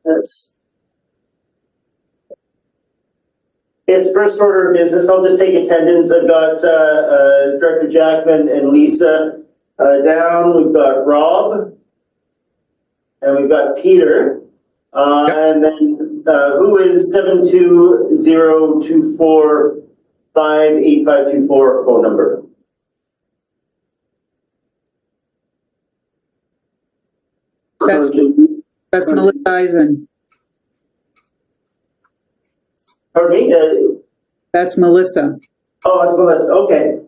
That's Yes, first order of business, I'll just take attendance. I've got Director Jackman and Lisa down. We've got Rob. And we've got Peter. And then who is 72024585524 phone number? That's Melissa Eisen. Pardon me? That's Melissa. Oh, that's Melissa. Okay.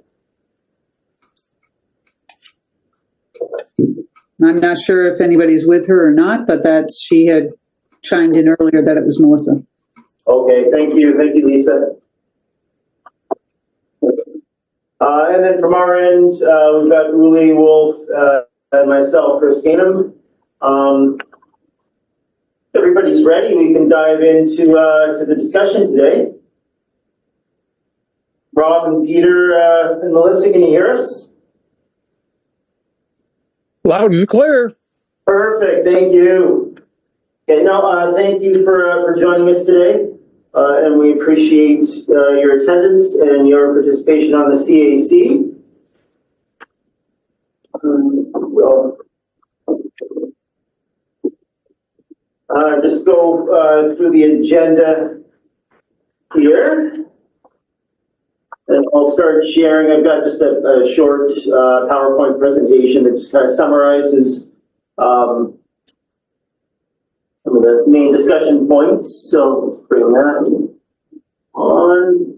I'm not sure if anybody's with her or not, but she had chimed in earlier that it was Melissa. Okay, thank you. Thank you, Lisa. And then from our end, we've got Uli, Wolf, and myself, Chris Gainham. Everybody's ready. We can dive into to the discussion today. Rob and Peter and Melissa, can you hear us? Loud and clear. Perfect. Thank you. Okay, now thank you for joining us today, and we appreciate your attendance and your participation on the CAC. Just go through the agenda here. And I'll start sharing. I've got just a short PowerPoint presentation that just kind of summarizes some of the main discussion points. So let's bring that on.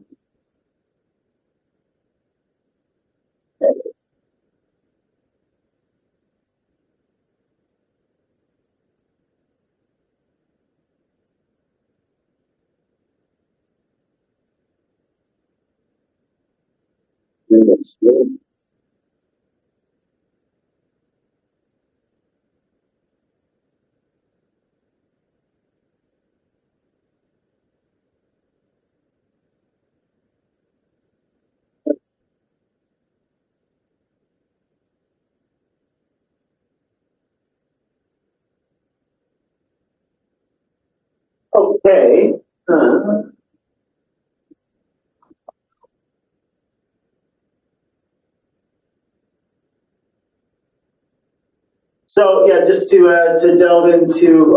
Okay. So yeah, just to delve into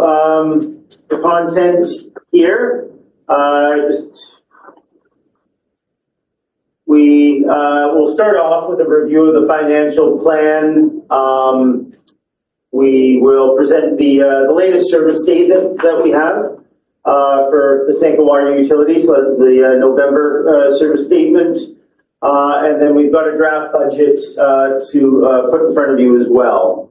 the content here, we will start off with a review of the financial plan. We will present the latest service statement that we have for the Sanca Water Utility. So that's the November service statement. And then we've got a draft budget to put in front of you as well.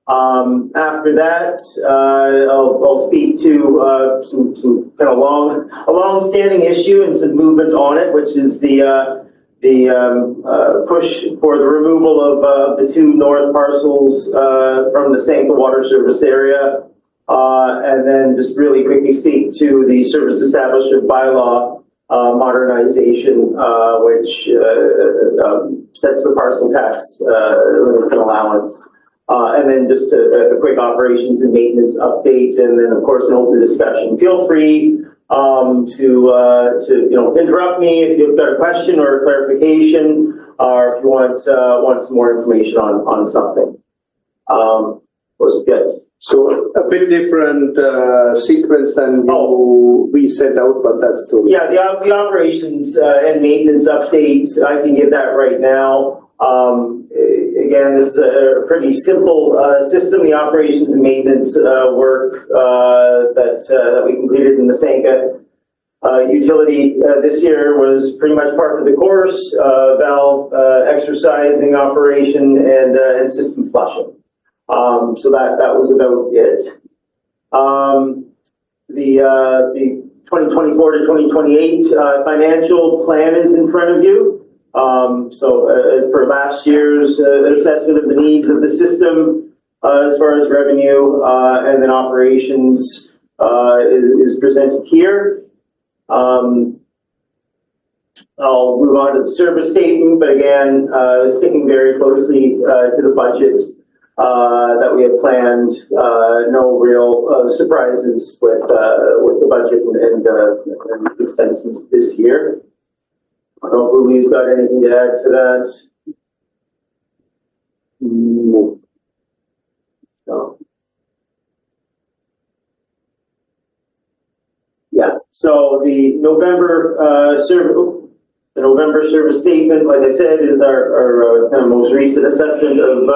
After that, I'll speak to some kind of a long-standing issue and some movement on it, which is the push for the removal of the two north parcels from the Sanca Water Service area, and then just really quickly speak to the service establishment bylaw modernization, which sets the parcel tax limits and allowance. And then just a quick operations and maintenance update, and then of course an open discussion. Feel free to interrupt me if you've got a question or a clarification, or if you want some more information on something. Let's get. So a bit different sequence than we set out, but that's totally. Yeah, the operations and maintenance update, I can give that right now. Again, this is a pretty simple system. The operations and maintenance work that we completed in the Sanca utility this year was pretty much part of the course, valve exercising operation and system flushing. So that was about it. The 2024 to 2028 financial plan is in front of you. So as per last year's assessment of the needs of the system as far as revenue and then operations is presented here. I'll move on to the service statement, but again, sticking very closely to the budget. that we had planned. No real surprises with the budget and expenses this year. I don't know if Louise got anything to add to that. No. Yeah, so the November service statement, like I said, is our kind of most recent assessment of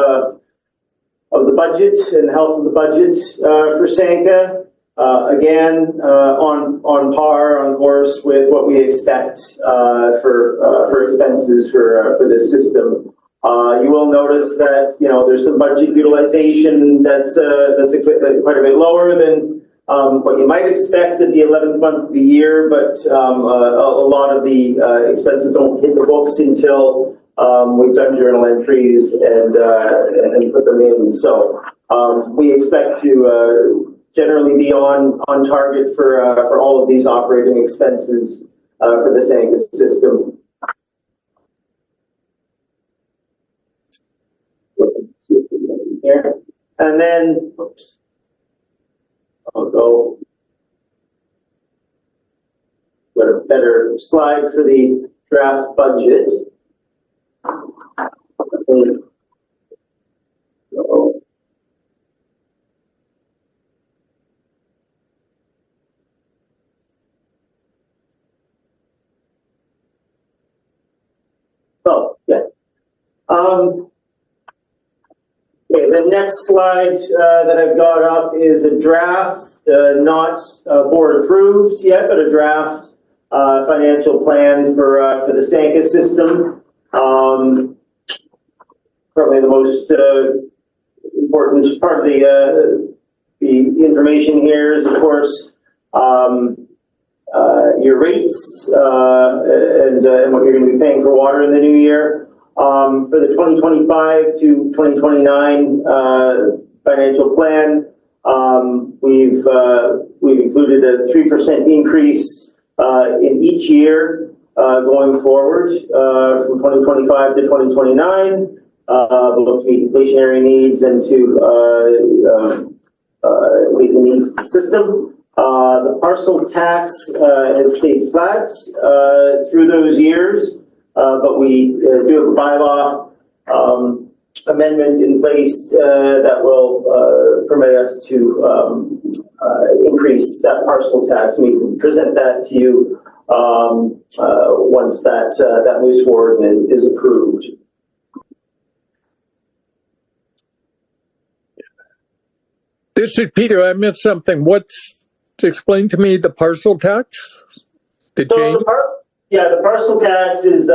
the budget and the health of the budget for Sanca. Again, on par, on course with what we expect for expenses for this system. You will notice that there's some budget utilization that's quite a bit lower than what you might expect at the 11th month of the year, but a lot of the expenses don't hit the books until we've done journal entries and put them in. So we expect to generally be on target for all of these operating expenses for the Sanca system. Here. And then I'll go got a better slide for the draft budget. Oh, yeah. Okay, the next slide that I've got up is a draft, not board approved yet, but a draft financial plan for the Sanca system. Probably the most important part of the information here is, of course, your rates and what you're going to be paying for water in the new year. For the 2025 to 2029 financial plan, we've included a 3% increase in each year going forward from 2025 to 2029, both to meet inflationary needs and to meet the needs of the system. The parcel tax has stayed flat through those years. But we do have a bylaw amendment in place that will permit us to increase that parcel tax. And we can present that to you once that moves forward and is approved. This is Peter. I missed something. Explain to me the parcel tax? The change? The parcel tax is,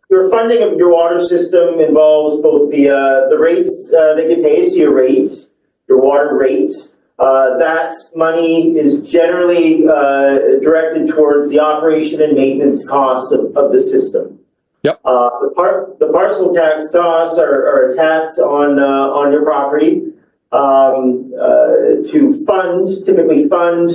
your funding of your water system involves both the rates that you pay, so your rate, your water rate. That money is generally directed towards the operation and maintenance costs of the system. Yep. The parcel tax costs are a tax on your property to typically fund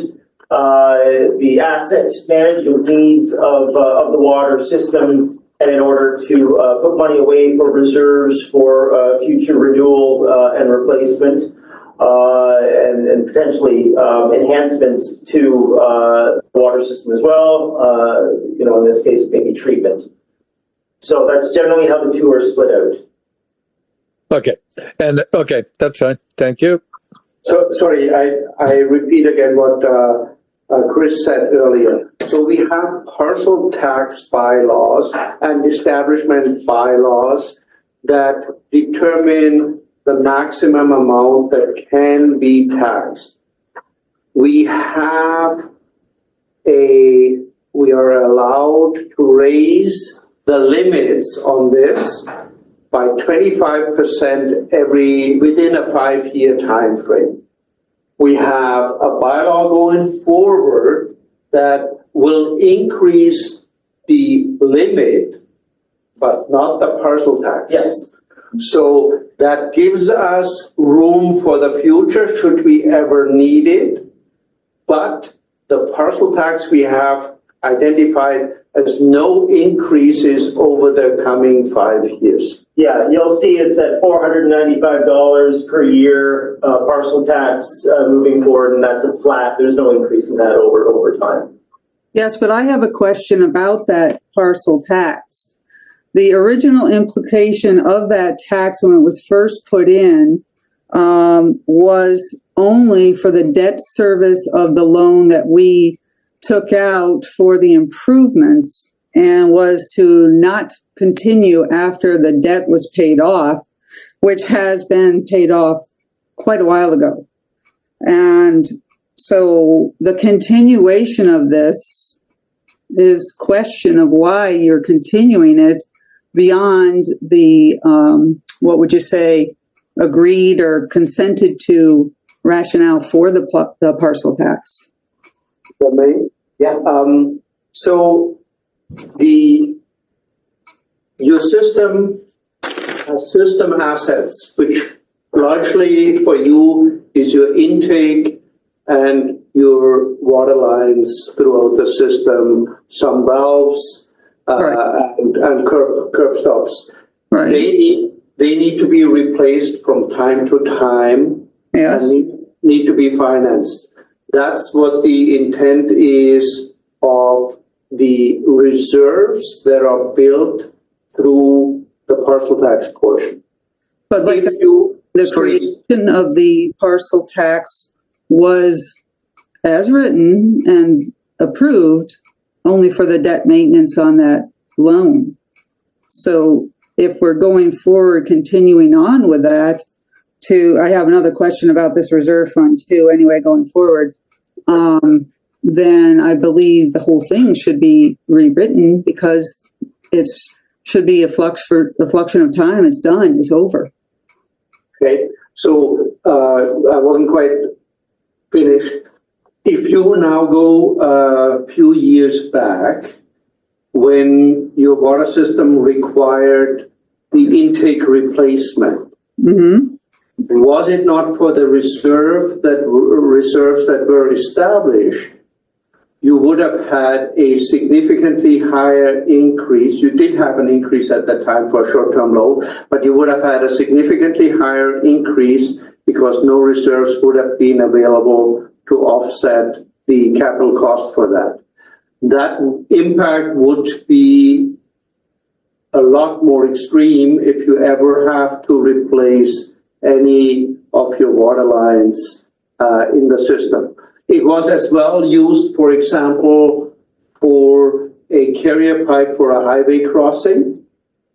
the asset management needs of the water system, and in order to put money away for reserves for future renewal and replacement, and potentially enhancements to the water system as well. In this case, maybe treatment. So that's generally how the two are split out. Okay, that's fine. Thank you. So sorry, I repeat again what Chris said earlier. So we have parcel tax bylaws and establishment bylaws that determine the maximum amount that can be taxed. We are allowed to raise the limits on this by 25% within a 5-year time frame. We have a bylaw going forward that will increase the limit, but not the parcel tax. Yes. So that gives us room for the future should we ever need it. But the parcel tax we have identified as no increases over the coming 5 years. Yeah, you'll see it's at $495 per year parcel tax moving forward, and that's a flat. There's no increase in that over time. Yes, but I have a question about that parcel tax. The original implication of that tax when it was first put in was only for the debt service of the loan that we took out for the improvements, and was to not continue after the debt was paid off, which has been paid off quite a while ago. And so the continuation of this is question of why you're continuing it beyond the, what would you say, agreed or consented to rationale for the parcel tax. Yeah. So your system has system assets, which largely for you is your intake and your water lines throughout the system, some valves, Right. and curb stops. Right. They need to be replaced from time to time. Yes. And need to be financed. That's what the intent is of the reserves that are built through the parcel tax portion. But like the creation of the parcel tax was as written and approved only for the debt maintenance on that loan. So if we're going forward, continuing on with that, I have another question about this reserve fund too, anyway, going forward, then I believe the whole thing should be rewritten because should be a fluxion of time. It's done, it's over. Okay, so I wasn't quite finished. If you now go a few years back, when your water system required the intake replacement, Mm-hmm. was it not for the reserves that were established, you would have had a significantly higher increase. You did have an increase at that time for a short-term loan, but you would have had a significantly higher increase because no reserves would have been available to offset the capital cost for that. That impact would be a lot more extreme if you ever have to replace any of your water lines in the system. It was as well used, for example, for a carrier pipe for a highway crossing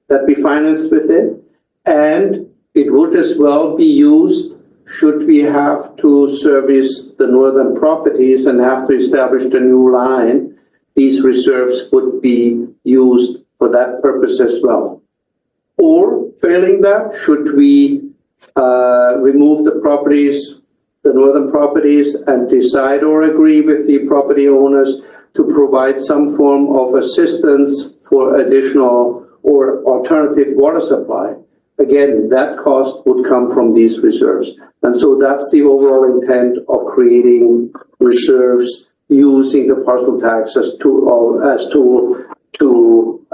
that we financed with it. And it would as well be used should we have to service the northern properties and have to establish the new line. These reserves would be used for that purpose as well. Or failing that, should we remove the properties, the northern properties, and decide or agree with the property owners to provide some form of assistance for additional or alternative water supply, again, that cost would come from these reserves. And so that's the overall intent of creating reserves using the parcel tax as tool to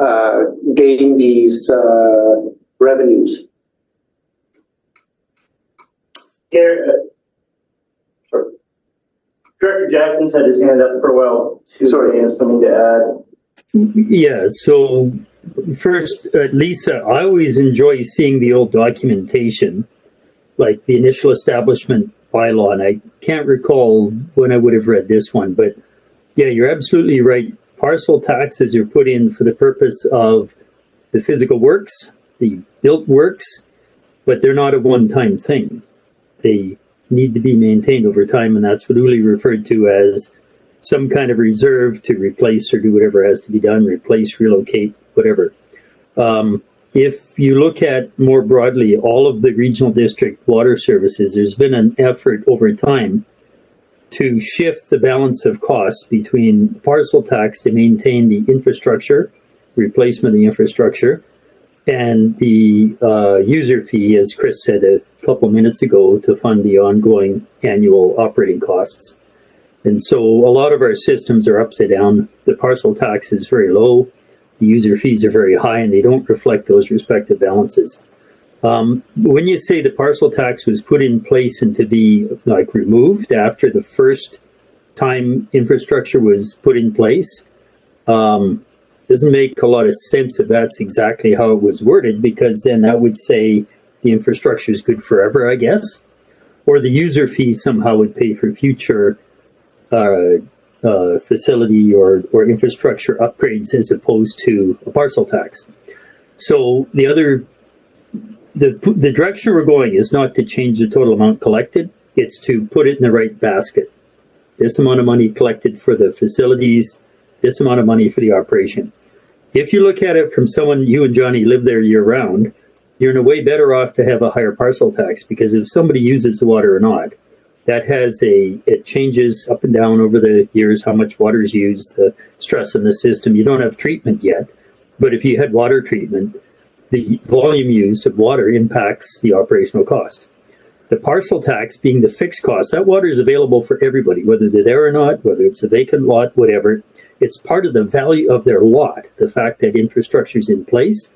gain these revenues. Director Jackson's had his hand up for a while. Sorry. I have something to add. Yeah, so first, Lisa, I always enjoy seeing the old documentation, like the initial establishment bylaw, and I can't recall when I would have read this one, but yeah, you're absolutely right. Parcel taxes are put in for the purpose of the physical works, the built works, but they're not a one-time thing. They need to be maintained over time, and that's what Uli referred to as some kind of reserve to replace or do whatever has to be done, replace, relocate, whatever. If you look at more broadly all of the regional district water services, there's been an effort over time to shift the balance of costs between parcel tax to maintain the infrastructure, replacement of the infrastructure, and the user fee, as Chris said a couple minutes ago, to fund the ongoing annual operating costs. And so a lot of our systems are upside down. The parcel tax is very low. The user fees are very high, and they don't reflect those respective balances. When you say the parcel tax was put in place and to be like removed after the first time infrastructure was put in place, doesn't make a lot of sense if that's exactly how it was worded, because then that would say the infrastructure is good forever, I guess, or the user fee somehow would pay for future facility or infrastructure upgrades as opposed to a parcel tax. So the direction we're going is not to change the total amount collected, it's to put it in the right basket. This amount of money collected for the facilities, this amount of money for the operation. If you look at it from someone, you and Johnny live there year round, you're in a way better off to have a higher parcel tax, because if somebody uses the water or not, that it changes up and down over the years how much water is used, the stress in the system. You don't have treatment yet, but if you had water treatment, the volume used of water impacts the operational cost. The parcel tax being the fixed cost, that water is available for everybody, whether they're there or not, whether it's a vacant lot, whatever. It's part of the value of their lot, the fact that infrastructure is in place.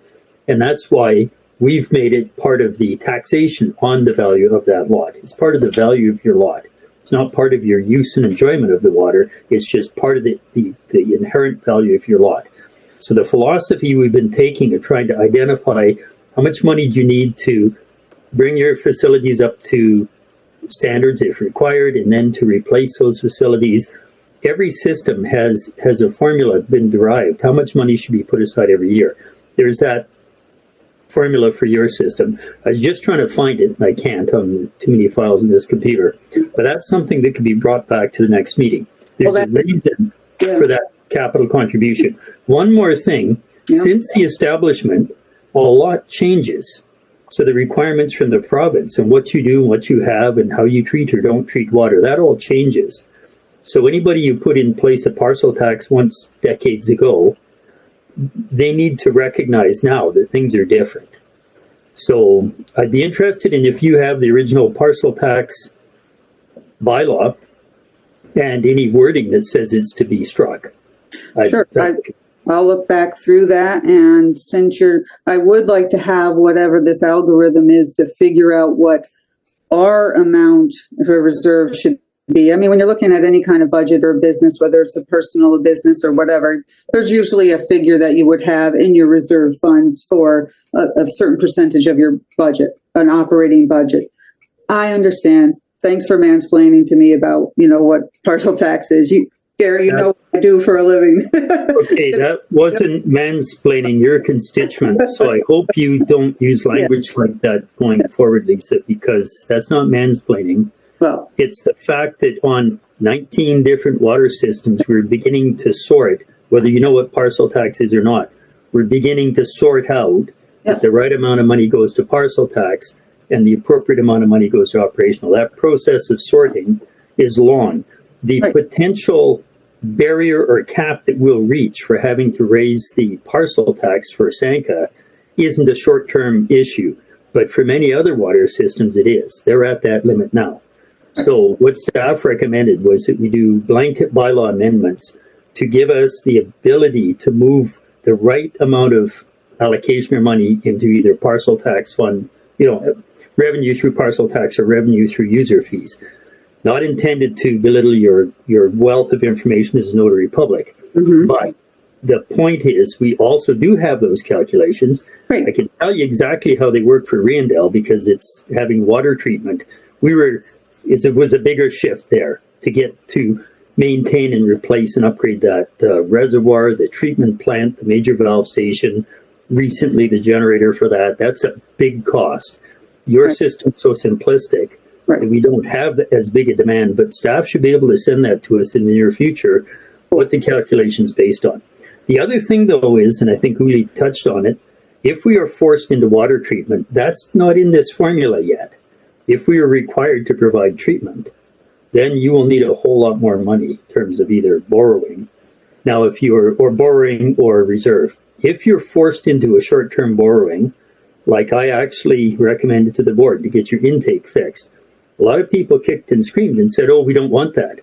And that's why we've made it part of the taxation on the value of that lot. It's part of the value of your lot. It's not part of your use and enjoyment of the water. It's just part of the inherent value of your lot. So the philosophy we've been taking of trying to identify how much money do you need to bring your facilities up to standards if required, and then to replace those facilities. Every system has a formula been derived. How much money should be put aside every year? There's that formula for your system. I was just trying to find it, and I can't on too many files in this computer. But that's something that can be brought back to the next meeting. There's a reason for that capital contribution. One more thing, since the establishment, a lot changes. So the requirements from the province and what you do and what you have and how you treat or don't treat water, that all changes. So anybody who put in place a parcel tax once decades ago, they need to recognize now that things are different. So I'd be interested in if you have the original parcel tax bylaw and any wording that says it's to be struck. Sure. I'll look back through that, and I would like to have whatever this algorithm is to figure out what our amount for reserve should be. I mean, when you're looking at any kind of budget or business, whether it's a personal business or whatever, there's usually a figure that you would have in your reserve funds for a certain percentage of your budget, an operating budget. I understand. Thanks for mansplaining to me about, what parcel tax is. Gary, you know what I do for a living. Okay, that wasn't mansplaining your constituent, so I hope you don't use language like that going forward, Lisa, because that's not mansplaining. Well, it's the fact that on 19 different water systems, we're beginning to sort, whether you know what parcel tax is or not, we're beginning to sort out that the right amount of money goes to parcel tax and the appropriate amount of money goes to operational. That process of sorting is long. The potential barrier or cap that we'll reach for having to raise the parcel tax for Sanca isn't a short-term issue, but for many other water systems it is. They're at that limit now. So what staff recommended was that we do blanket bylaw amendments to give us the ability to move the right amount of allocation of money into either parcel tax fund, revenue through parcel tax or revenue through user fees. Not intended to belittle your wealth of information as a notary public, but the point is we also do have those calculations. I can tell you exactly how they work for Riendell because it's having water treatment. It was a bigger shift there to get to maintain and replace and upgrade that reservoir, the treatment plant, the major valve station, recently the generator for that. That's a big cost. Your system's so simplistic. And we don't have as big a demand, but staff should be able to send that to us in the near future, what the calculation's based on. The other thing, though, is, and I think Uli touched on it, if we are forced into water treatment, that's not in this formula yet. If we are required to provide treatment, then you will need a whole lot more money in terms of either borrowing. Now, if you're, or borrowing or reserve. If you're forced into a short-term borrowing, like I actually recommended to the board to get your intake fixed, a lot of people kicked and screamed and said, oh, we don't want that.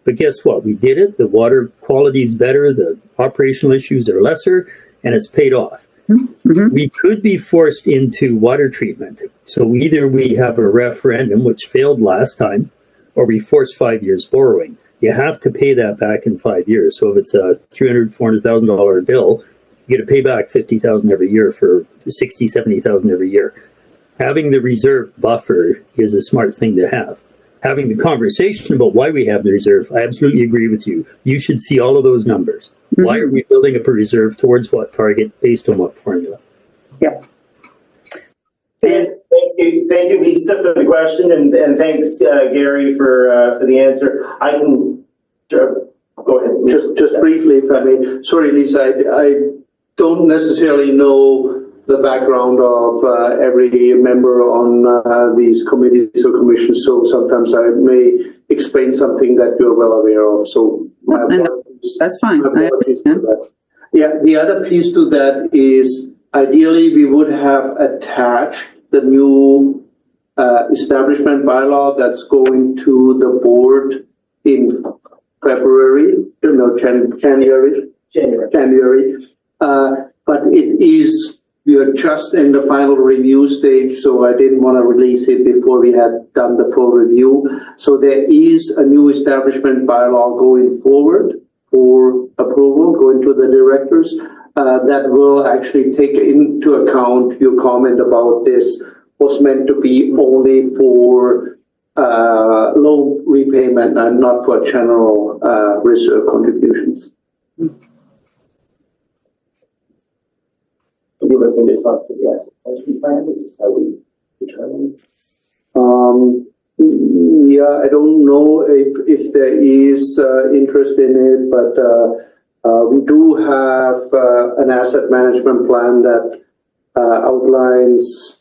But guess what? We did it. The water quality is better. The operational issues are lesser, and it's paid off. Mhm. We could be forced into water treatment. So either we have a referendum, which failed last time, or we force 5 years borrowing. You have to pay that back in 5 years. So if it's a $300,000, $400,000 bill, you got to pay back $50,000 every year for $60,000, $70,000 every year. Having the reserve buffer is a smart thing to have. Having the conversation about why we have the reserve, I absolutely agree with you. You should see all of those numbers. Why are we building up a reserve towards what target based on what formula? Yep. Thank you, Lisa, for the question, and thanks, Gary, for the answer. I can, go ahead. Just briefly, if I may. Sorry, Lisa, I don't necessarily know the background of every member on these committees or commissions, so sometimes I may explain something that you're well aware of. So my apologies. That's fine. My apologies for that. Yeah, the other piece to that is ideally we would have attached the new establishment bylaw that's going to the board in February, January. But it is, we are just in the final review stage, so I didn't want to release it before we had done the full review. So there is a new establishment bylaw going forward for approval, going to the directors, that will actually take into account your comment about this was meant to be only for loan repayment and not for general reserve contributions. Are you looking to talk to the asset management plan, or just how we determine? Yeah, I don't know if there is interest in it, but we do have an asset management plan that outlines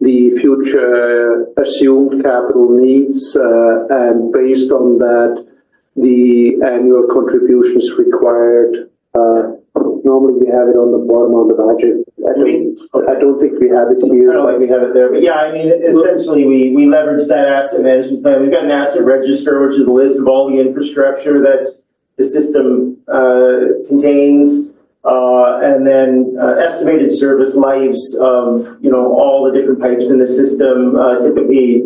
the future assumed capital needs, and based on that, the annual contributions required. Normally we have it on the bottom of the budget. I don't think we have it I here. don't think we have it there, but yeah, I mean, essentially, we leverage that asset management plan. We've got an asset register, which is a list of all the infrastructure that the system contains, and then estimated service lives of, you know, all the different pipes in the system, typically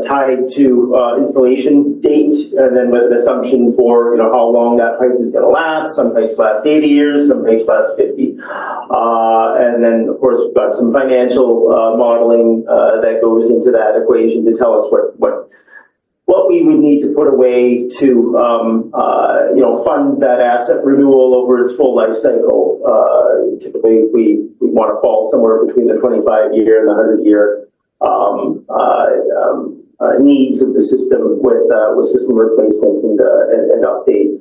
tied to installation date, and then with an assumption for, you know, how long that pipe is going to last. Some pipes last 80 years, some pipes last 50. And then, of course, we've got some financial modeling that goes into that equation to tell us what we would need to put away to, you know, fund that asset renewal over its full life cycle. Typically, we want to fall somewhere between the 25-year and the 100-year needs of the system with system replacement and update.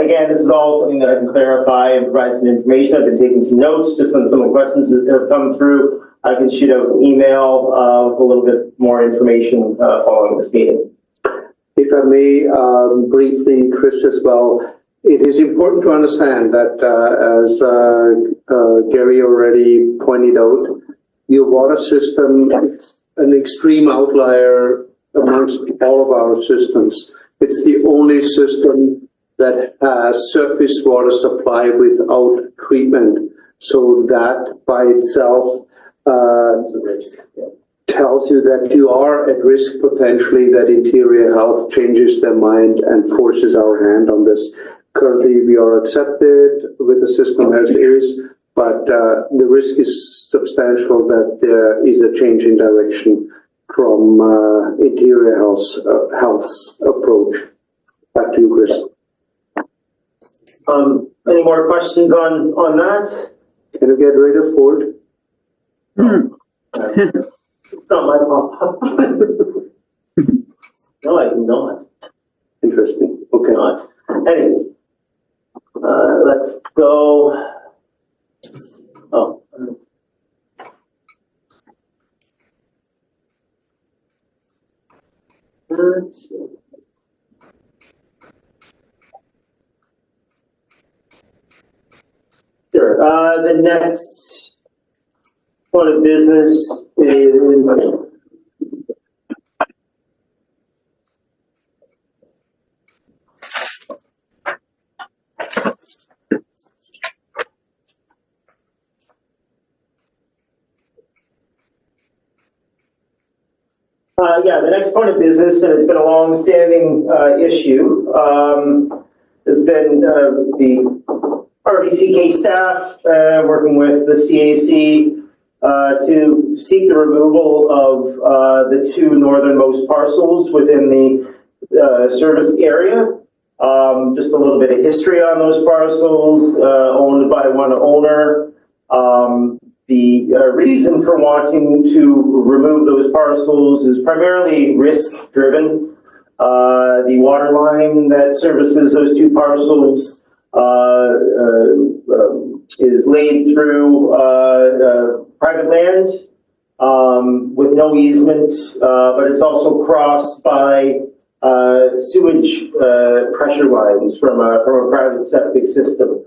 Again, this is all something that I can clarify and provide some information. I've been taking some notes just on some of the questions that have come through. I can shoot out an email with a little bit more information following this meeting. If I may, briefly, Chris, as well, it is important to understand that, as Gary already pointed out, your water system is an extreme outlier amongst all of our systems. It's the only system that has surface water supply without treatment. So that by itself tells you that you are at risk potentially that Interior Health changes their mind and forces our hand on this. Currently, we are accepted with the system as is, but the risk is substantial that there is a change in direction from Interior Health's approach. Back to you, Chris. Any more questions on that? Can you get rid of Ford? It's not my fault. No, I do not. Interesting. Okay. Not. Anyways, let's go. Oh. Sure. The next one of business is Yeah, the next point of business, and it's been a long-standing issue, has been the RBCK staff working with the CAC to seek the removal of the two northernmost parcels within the service area. Just a little bit of history on those parcels, owned by one owner. The reason for wanting to remove those parcels is primarily risk-driven. The water line that services those two parcels is laid through private land with no easement, but it's also crossed by sewage pressure lines from a private septic system.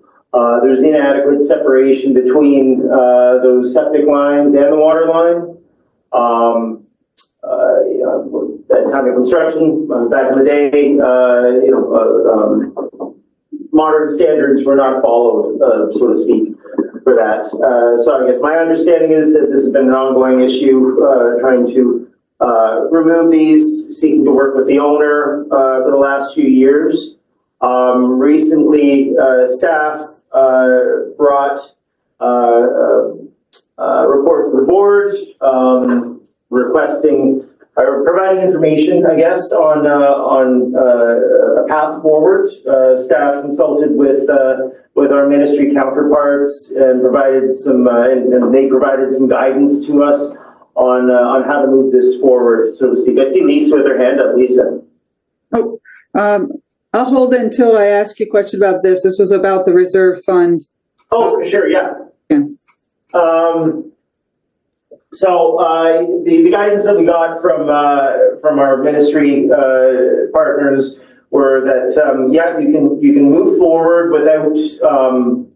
There's inadequate separation between those septic lines and the water line. At time of construction, back in the day, modern standards were not followed, so to speak, for that. So I guess my understanding is that this has been an ongoing issue, trying to remove these, seeking to work with the owner for the last few years. Recently, staff brought a report to the board requesting or providing information, I guess, on a path forward. Staff consulted with our ministry counterparts and provided some, and they provided some guidance to us on how to move this forward, so to speak. I see Lisa with her hand up. Lisa. Oh, I'll hold it until I ask you a question about this. This was about the reserve fund. Oh, sure, yeah. Yeah. So the guidance that we got from our ministry partners were that yeah, you can move forward without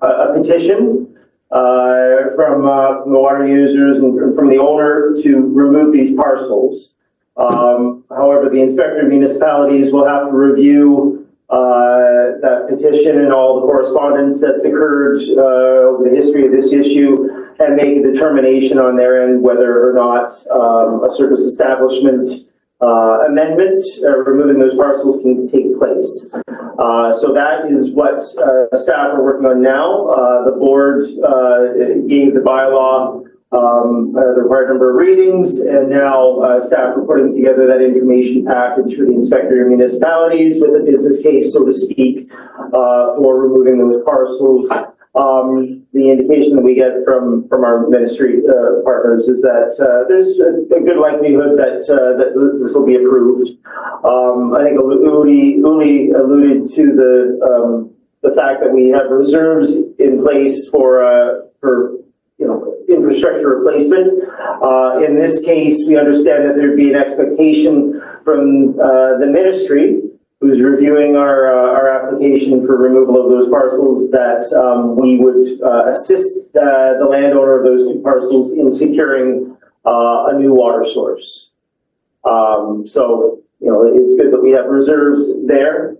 a petition from the water users and from the owner to remove these parcels. However, the inspector of municipalities will have to review that petition and all the correspondence that's occurred over the history of this issue and make a determination on their end whether or not a service establishment amendment, removing those parcels, can take place. So that is what staff are working on now. The board gave the bylaw the required number of readings, and now staff are putting together that information package for the inspector of municipalities with a business case, so to speak, for removing those parcels. The indication that we get from our ministry partners is that there's a good likelihood that this will be approved. I think Uli alluded to the fact that we have reserves in place for infrastructure replacement. In this case, we understand that there'd be an expectation from the ministry, who's reviewing our application for removal of those parcels, that we would assist the landowner of those two parcels in securing a new water source. So, it's good that we have reserves there.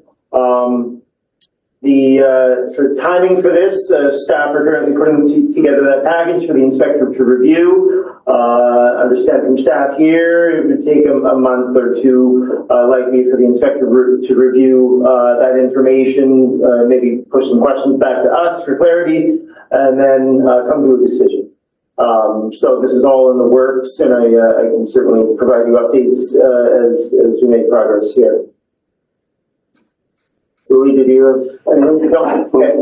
For timing for this, staff are currently putting together that package for the inspector to review. Understand from staff here, it would take a month or two, likely, for the inspector to review that information, maybe push some questions back to us for clarity, and then come to a decision. So this is all in the works, and I can certainly provide you updates as we make progress here. Louis, did you have anything? No. Okay.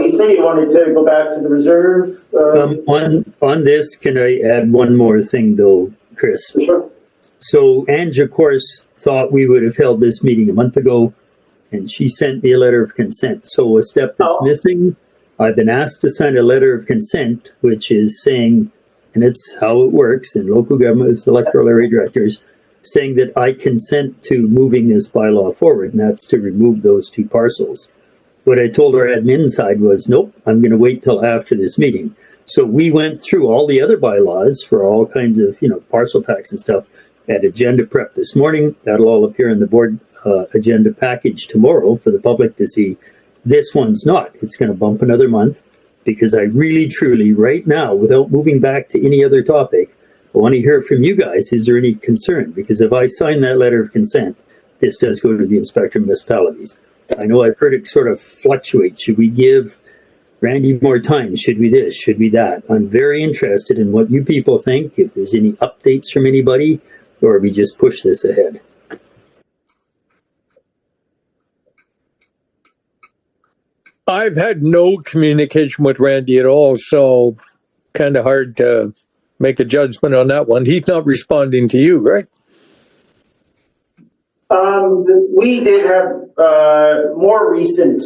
Lisa, you wanted to go back to the reserve? On this, can I add one more thing though, Chris? Sure. So Ange, of course, thought we would have held this meeting a month ago, and she sent me a letter of consent. So a step that's missing, I've been asked to sign a letter of consent, which is saying, and it's how it works in local government with electoral area directors, saying that I consent to moving this bylaw forward, and that's to remove those two parcels. What I told our admin side was, nope, I'm going to wait till after this meeting. So we went through all the other bylaws for all kinds of, parcel tax and stuff at agenda prep this morning. That'll all appear in the board agenda package tomorrow for the public to see. This one's not. It's going to bump another month because I really, truly, right now, without moving back to any other topic, I want to hear from you guys. Is there any concern? Because if I sign that letter of consent, this does go to the inspector of municipalities. I know I've heard it sort of fluctuate. Should we give Randy more time? Should we this? Should we that? I'm very interested in what you people think, if there's any updates from anybody, or we just push this ahead. I've had no communication with Randy at all, so kind of hard to make a judgment on that one. He's not responding to you, right? We did have more recent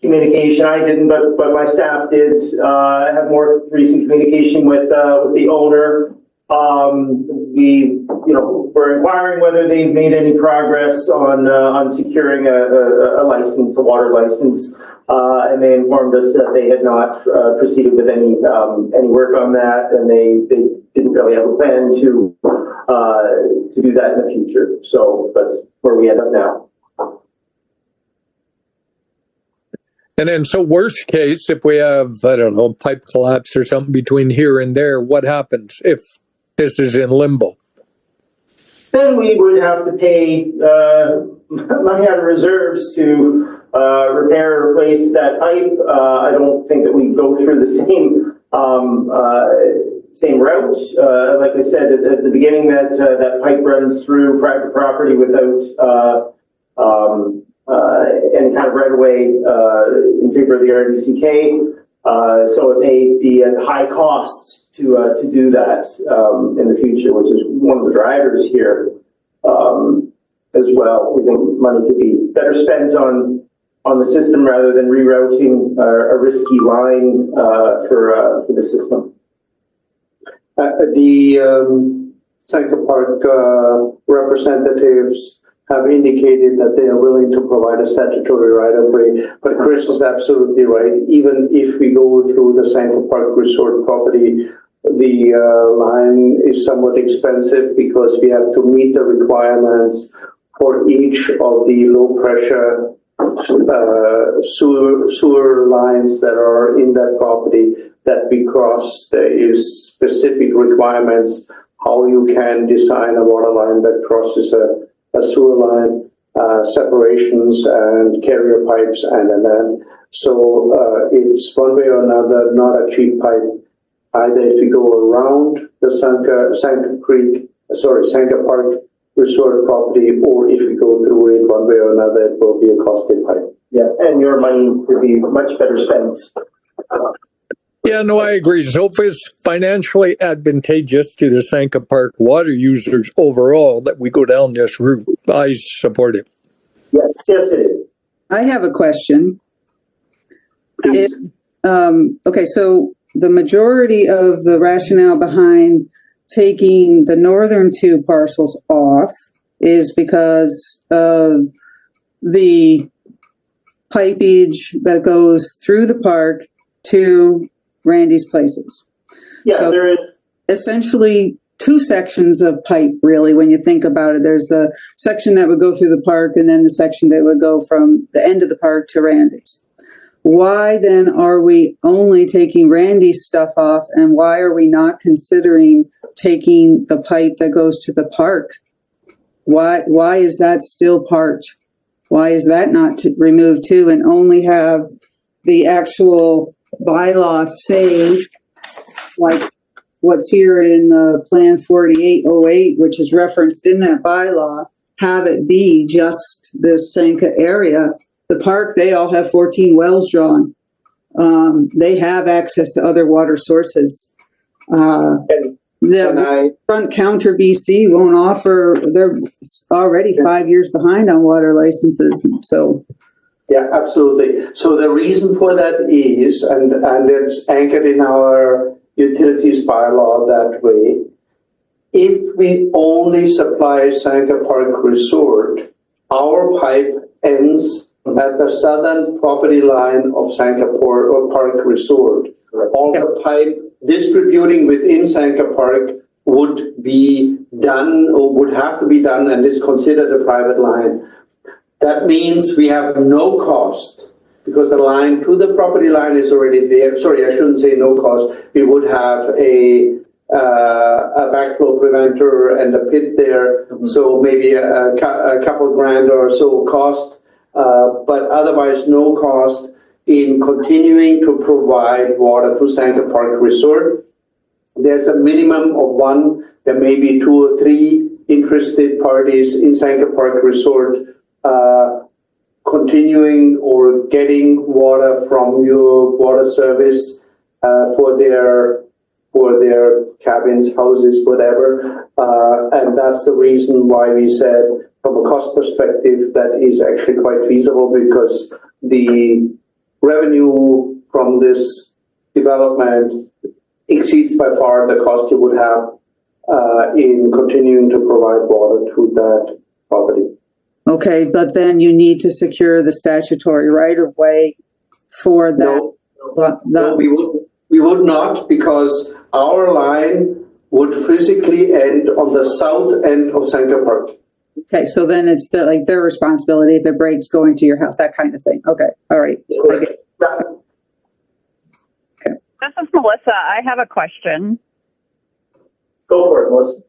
communication. I didn't, but my staff did have more recent communication with the owner. We, were inquiring whether they've made any progress on securing a license, a water license, and they informed us that they had not proceeded with any work on that, and they didn't really have a plan to do that in the future. So that's where we end up now. And then, so worst case, if we have, I don't know, pipe collapse or something between here and there, what happens if this is in limbo? Then we would have to pay money out of reserves to repair or replace that pipe. I don't think that we go through the same route. Like I said at the beginning, that pipe runs through private property without any kind of right of way in favor of the RDCK. So it may be at high cost to do that in the future, which is one of the drivers here as well. We think money could be better spent on the system rather than rerouting a risky line for the system. The Sanca Park representatives have indicated that they are willing to provide a statutory right-of-way, but Chris is absolutely right. Even if we go through the Sanca Park Resort property, the line is somewhat expensive because we have to meet the requirements for each of the low-pressure sewer lines that are in that property that we cross. There is specific requirements how you can design a water line that crosses a sewer line, separations and carrier pipes and that. So it's one way or another not a cheap pipe. Either if we go around the Sanca Park Resort property, or if we go through it one way or another, it will be a costly pipe. Yeah, and your money would be much better spent. Yeah, no, I agree. So if it's financially advantageous to the Sanca Park water users overall that we go down this route, I support it. Yes, it is. I have a question. Please. Okay, so the majority of the rationale behind taking the northern two parcels off is because of the pipage that goes through the park to Randy's places. Yeah, So there is. essentially two sections of pipe, really, when you think about it. There's the section that would go through the park, and then the section that would go from the end of the park to Randy's. Why then are we only taking Randy's stuff off, and why are we not considering taking the pipe that goes to the park? Why is that still part? Why is that not removed too, and only have the actual bylaw say, like what's here in the Plan 4808, which is referenced in that bylaw, have it be just this Sanca area? The park, they all have 14 wells drawn. They have access to other water sources. The front counter BC won't offer, they're already 5 years behind on water licenses. So, yeah, absolutely. So the reason for that is, and it's anchored in our utilities bylaw that way, if we only supply Sanca Park Resort, our pipe ends at the southern property line of Sanca Park Resort. All the pipe distributing within Sanca Park would be done or would have to be done and is considered a private line. That means we have no cost because the line to the property line is already there. Sorry, I shouldn't say no cost. We would have a a backflow preventer and a pit there. So maybe a couple grand or so cost, but otherwise no cost in continuing to provide water to Sanca Park Resort. There's a minimum of one. There may be 2 or 3 interested parties in Sanca Park Resort continuing or getting water from your water service for their cabins, houses, whatever. And that's the reason why we said from a cost perspective that is actually quite feasible, because the revenue from this development exceeds by far the cost you would have in continuing to provide water to that property. Okay, but then you need to secure the statutory right of way for that. No, we would not, because our line would physically end on the south end of Sanca Park. Okay, so then it's their responsibility if it breaks going to your house, that kind of thing. Okay, all right. Yeah. This is Melissa. I have a question. Go for it, Melissa.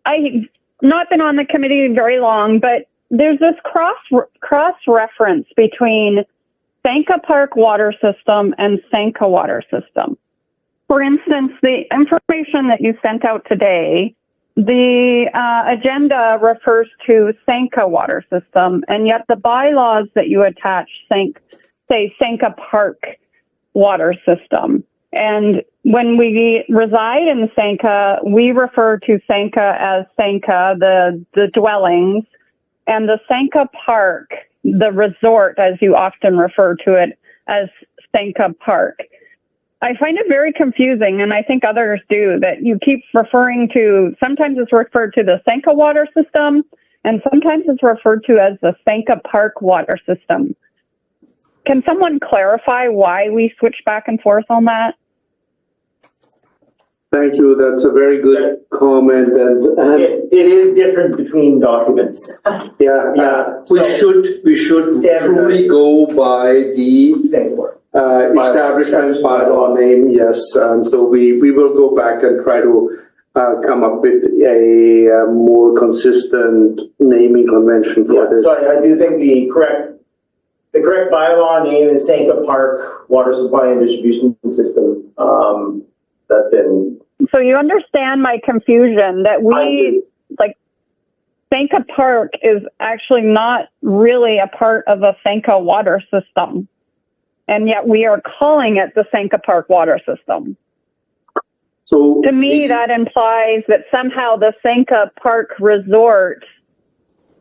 I've not been on the committee very long, but there's this cross reference between Sanca Park water system and Sanca water system. For instance, the information that you sent out today, the agenda refers to Sanca water system, and yet the bylaws that you attach say Sanca Park water system. And when we reside in Sanca, we refer to Sanca as Sanca, the dwellings, and the Sanca Park, the resort, as you often refer to it, as Sanca Park. I find it very confusing, and I think others do, that you keep referring to, sometimes it's referred to the Sanca water system, and sometimes it's referred to as the Sanca Park water system. Can someone clarify why we switch back and forth on that? Thank you. That's a very good comment, and It is different between documents. yeah, So- we should truly Standardize. go by the Same word. establishment bylaw name. Yes, so we will go back and try to come up with a more consistent naming convention for Yeah, this. so I do think the correct bylaw name is Sanca Park Water Supply and Distribution System. That's been. So you understand my confusion that Sanca Park is actually not really a part of the Sanca water system. And yet we are calling it the Sanca Park water system. So To me, that implies that somehow the Sanca Park resort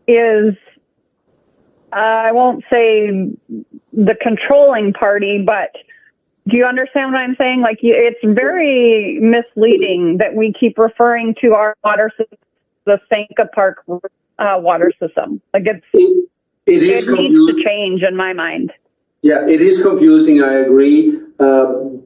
is, I won't say the controlling party, but do you understand what I'm saying? Like, it's very misleading that we keep referring to our water system, the Sanca Park water system. Like, it it is needs confusing. to change in my mind. Yeah, it is confusing, I agree.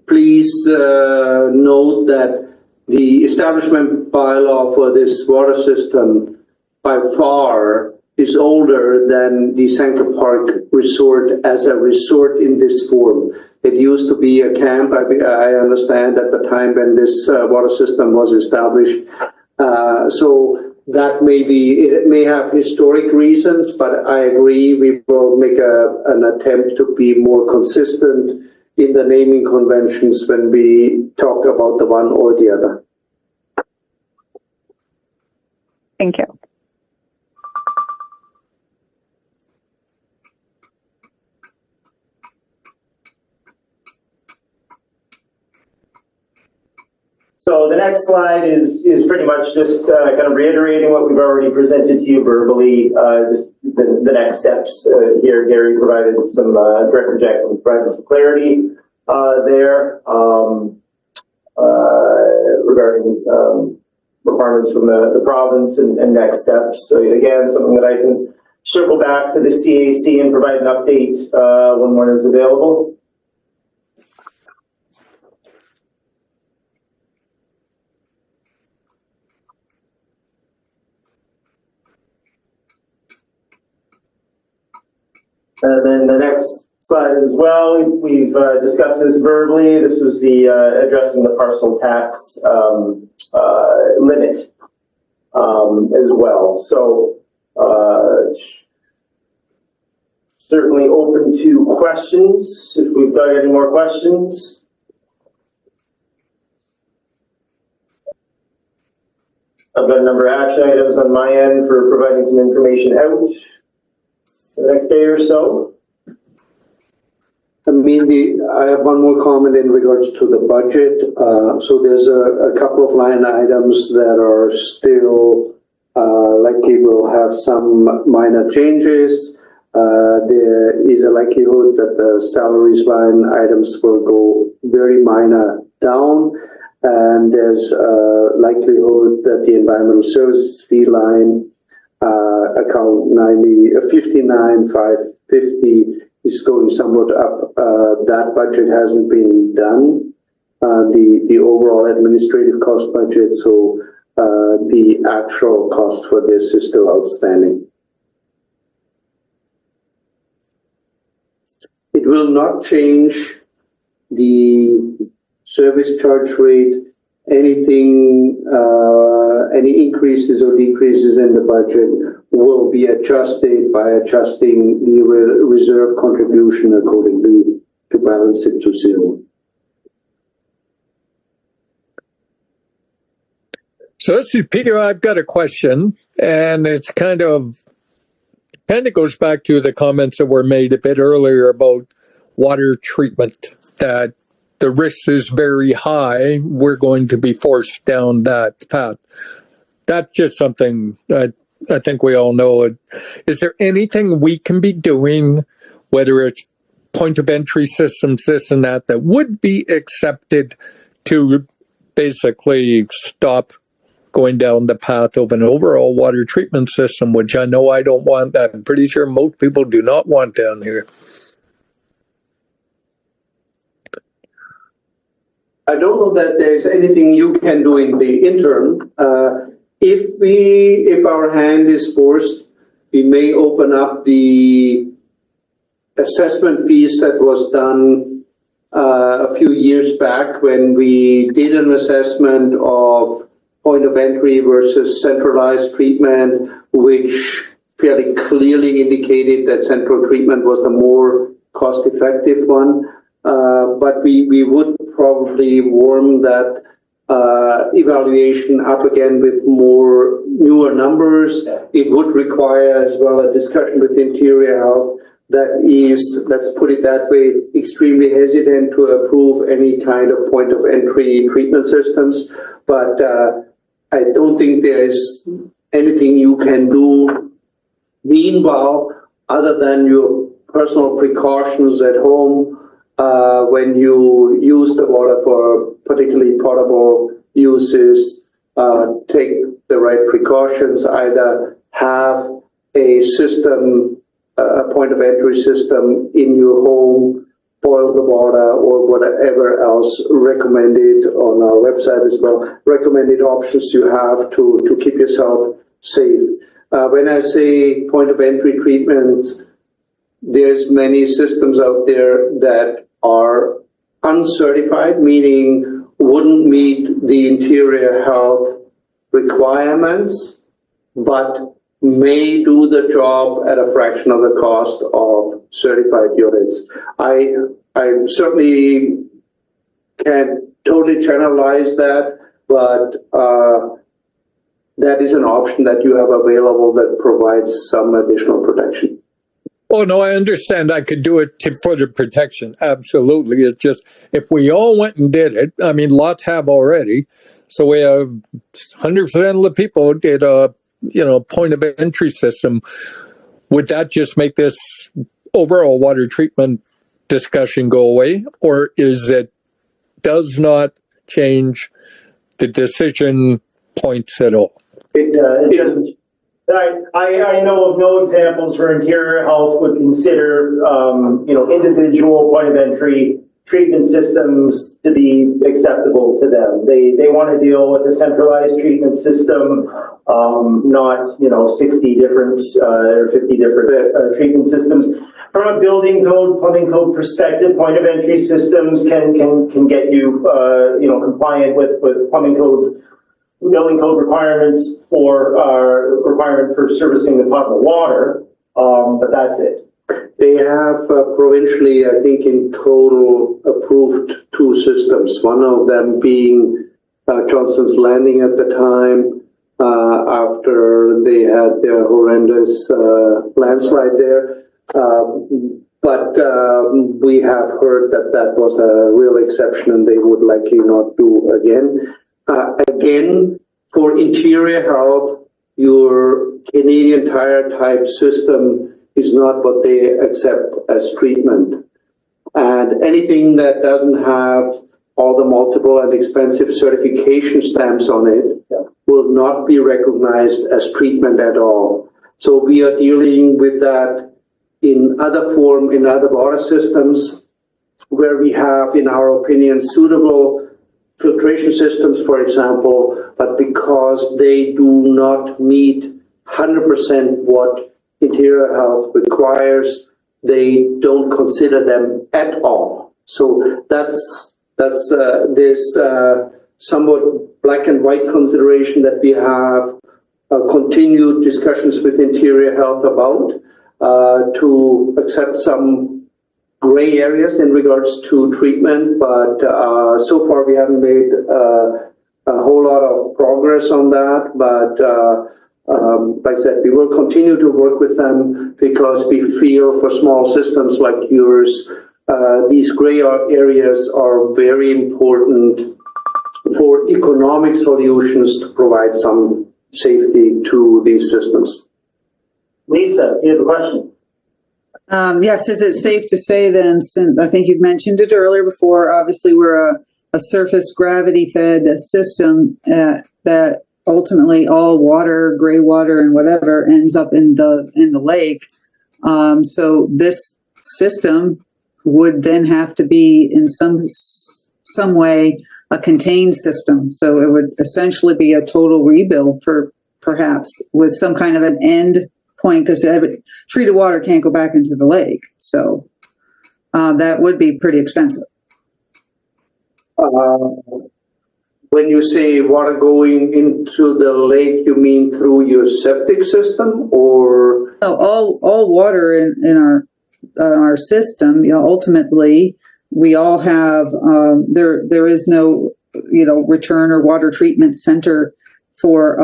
Please note that the establishment bylaw for this water system by far is older than the Sanca Park Resort as a resort in this form. It used to be a camp, I understand, at the time when this water system was established. So that it may have historic reasons, but I agree we will make an attempt to be more consistent in the naming conventions when we talk about the one or the other. Thank you. So the next slide is pretty much just kind of reiterating what we've already presented to you verbally, just the next steps here. Gary provided some, Director Jackman provided some clarity there regarding requirements from the province and next steps. So again, something that I can circle back to the CAC and provide an update when one is available. And then the next slide as well. We've discussed this verbally. This was the addressing the parcel tax limit as well. So certainly open to questions if we've got any more questions. I've got a number of action items on my end for providing some information out the next day or so. I have one more comment in regards to the budget. So there's a couple of line items that are still likely will have some minor changes. There is a likelihood that the salaries line items will go very minor down. And there's a likelihood that the environmental services fee line, account 59,550 is going somewhat up. That budget hasn't been done. The overall administrative cost budget, so the actual cost for this is still outstanding. It will not change the service charge rate. Anything, any increases or decreases in the budget will be adjusted by adjusting the reserve contribution accordingly to balance it to zero. So this is Peter. I've got a question, and it's kind of goes back to the comments that were made a bit earlier about water treatment, that the risk is very high. We're going to be forced down that path. That's just something I think we all know. Is there anything we can be doing, whether it's point of entry systems, this and that would be accepted to basically stop going down the path of an overall water treatment system, which I know I don't want that. I'm pretty sure most people do not want down here. I don't know that there's anything you can do in the interim. If our hand is forced, we may open up the assessment piece that was done a few years back when we did an assessment of point of entry versus centralized treatment, which fairly clearly indicated that central treatment was the more cost-effective one. But we would probably warm that evaluation up again with more newer numbers. It would require as well a discussion with Interior Health that is, let's put it that way, extremely hesitant to approve any kind of point of entry treatment systems. But I don't think there's anything you can do meanwhile other than your personal precautions at home. When you use the water for particularly potable uses, take the right precautions, either have a system, a point of entry system in your home, boil the water or whatever else recommended on our website as well, recommended options you have to keep yourself safe. When I say point of entry treatments, there's many systems out there that are uncertified, meaning wouldn't meet the Interior Health requirements, but may do the job at a fraction of the cost of certified units. I certainly can't totally generalize that, but that is an option that you have available that provides some additional protection. Oh, no, I understand I could do it for the protection. Absolutely. It's just, if we all went and did it, I mean, lots have already. So we have 100% of the people did a, point of entry system. Would that just make this overall water treatment discussion go away? Or is it does not change the decision points at all? It doesn't. I know of no examples where Interior Health would consider, individual point of entry treatment systems to be acceptable to them. They want to deal with a centralized treatment system, not 60 different or 50 different treatment systems. from a building code, plumbing code perspective, point of entry systems can get you, compliant with plumbing code, building code requirements for, requirement for servicing the potable water, but that's it. They have provincially, I think, in total approved 2 systems. One of them being Johnson's Landing at the time, after they had their horrendous landslide there. But we have heard that that was a real exception and they would likely not do again. Again, for interior health, your Canadian Tire type system is not what they accept as treatment. And anything that doesn't have all the multiple and expensive certification stamps on it will not be recognized as treatment at all. So we are dealing with that in other form, in other water systems, where we have, in our opinion, suitable filtration systems, for example, but because they do not meet 100% what interior health requires, they don't consider them at all. So that's this somewhat black and white consideration that we have continued discussions with interior health about to accept some gray areas in regards to treatment, but so far we haven't made a whole lot of progress on that. But like I said, we will continue to work with them because we feel for small systems like yours, these gray areas are very important for economic solutions to provide some safety to these systems. Lisa, you have a question? Yes, is it safe to say then, since I think you've mentioned it earlier before, obviously we're a surface gravity fed system that ultimately all water, gray water and whatever ends up in the lake. So this system would then have to be in some way a contained system. So it would essentially be a total rebuild perhaps with some kind of an end point, because treated water can't go back into the lake. So that would be pretty expensive. When you say water going into the lake, you mean through your septic system, or? No, all water in our system, ultimately we all have, there is no, return or water treatment center for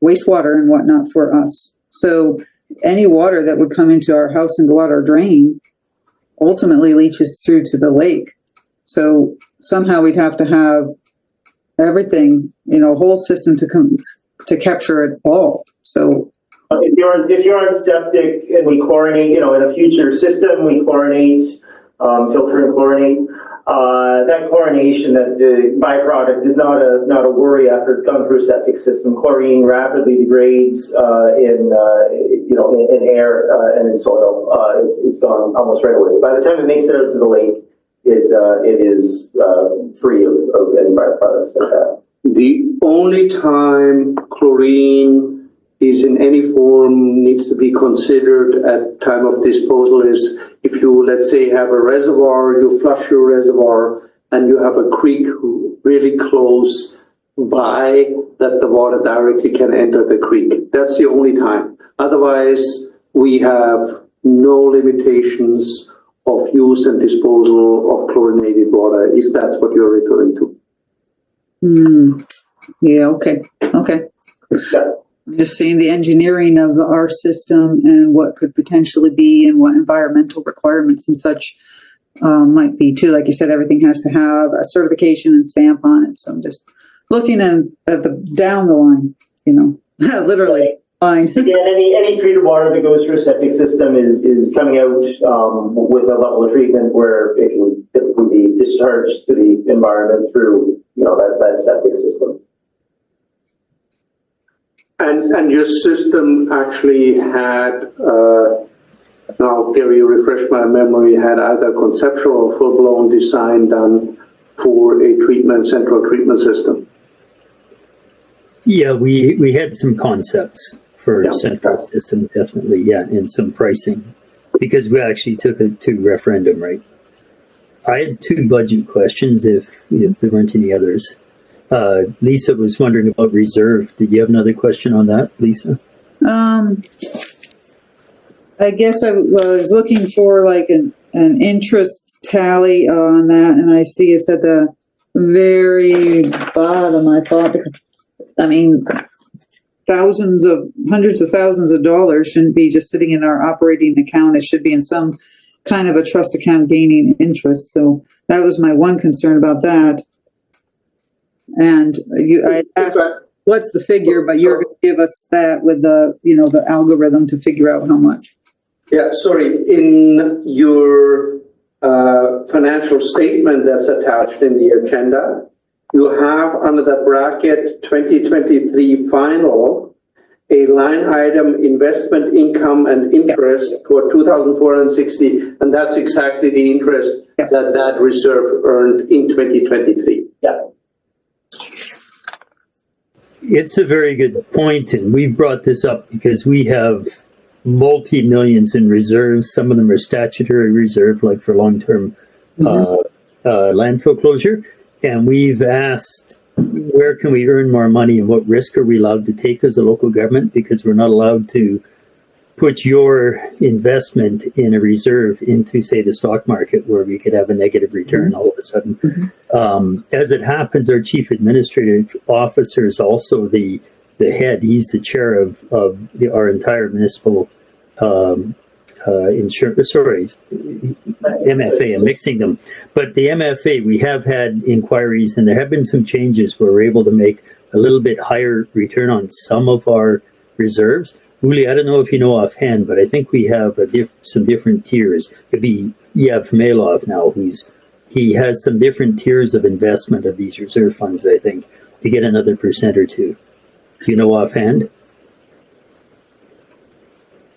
wastewater and whatnot for us. So any water that would come into our house and go out our drain ultimately leaches through to the lake. So somehow we'd have to have everything, a whole system to capture it all. So if you're on septic and we chlorinate, in a future system we chlorinate, filter and chlorinate. That chlorination, that the byproduct, is not a worry after it's gone through a septic system. Chlorine rapidly degrades in air and in soil. It's gone almost right away. By the time it makes it out to the lake, it is free of any byproducts like that. The only time chlorine is in any form needs to be considered at time of disposal is if you, let's say, have a reservoir, you flush your reservoir, and you have a creek really close by that the water directly can enter the creek. That's the only time. Otherwise, we have no limitations of use and disposal of chlorinated water, if that's what you're referring to. Yeah, okay. Yeah. I'm just seeing the engineering of our system and what could potentially be and what environmental requirements and such might be too. Like you said, everything has to have a certification and stamp on it. So I'm just looking at the down the line, literally line. Again, any treated water that goes through a septic system is coming out with a level of treatment where it can typically be discharged to the environment through that septic system. And your system actually had, now Gary, you refresh my memory, had either conceptual or full-blown design done for a central treatment system. Yeah, we had some concepts for a central system, definitely, and some pricing. because we actually took it to referendum, right? I had two budget questions if there weren't any others. Lisa was wondering about reserve. Did you have another question on that, Lisa? I guess I was looking for like an interest tally on that, and I see it's at the very bottom. I thought, I mean, hundreds of thousands of dollars shouldn't be just sitting in our operating account. It should be in some kind of a trust account gaining interest. So that was my one concern about that. And I asked, what's the figure? But you're going to give us that with the algorithm to figure out how much. Yeah, sorry, in your financial statement that's attached in the agenda, you have under the bracket 2023 final, a line item investment income and interest for 2,460, and that's exactly the interest that reserve earned in 2023. Yeah. It's a very good point, and we've brought this up because we have multi-millions in reserves. Some of them are statutory reserve, like for long-term landfill closure. And we've asked, where can we earn more money and what risk are we allowed to take as a local government? Because we're not allowed to put your investment in a reserve into, say, the stock market, where we could have a negative return all of a sudden. As it happens, our chief administrative officer is also the head. He's the chair of our entire municipal insurance, MFA. I'm mixing them. But the MFA, we have had inquiries, and there have been some changes where we're able to make a little bit higher return on some of our reserves. Uli, I don't know if you know offhand, but I think we have some different tiers. It'd be Yev Malov now, he has some different tiers of investment of these reserve funds, I think, to get another % or two. Do you know offhand?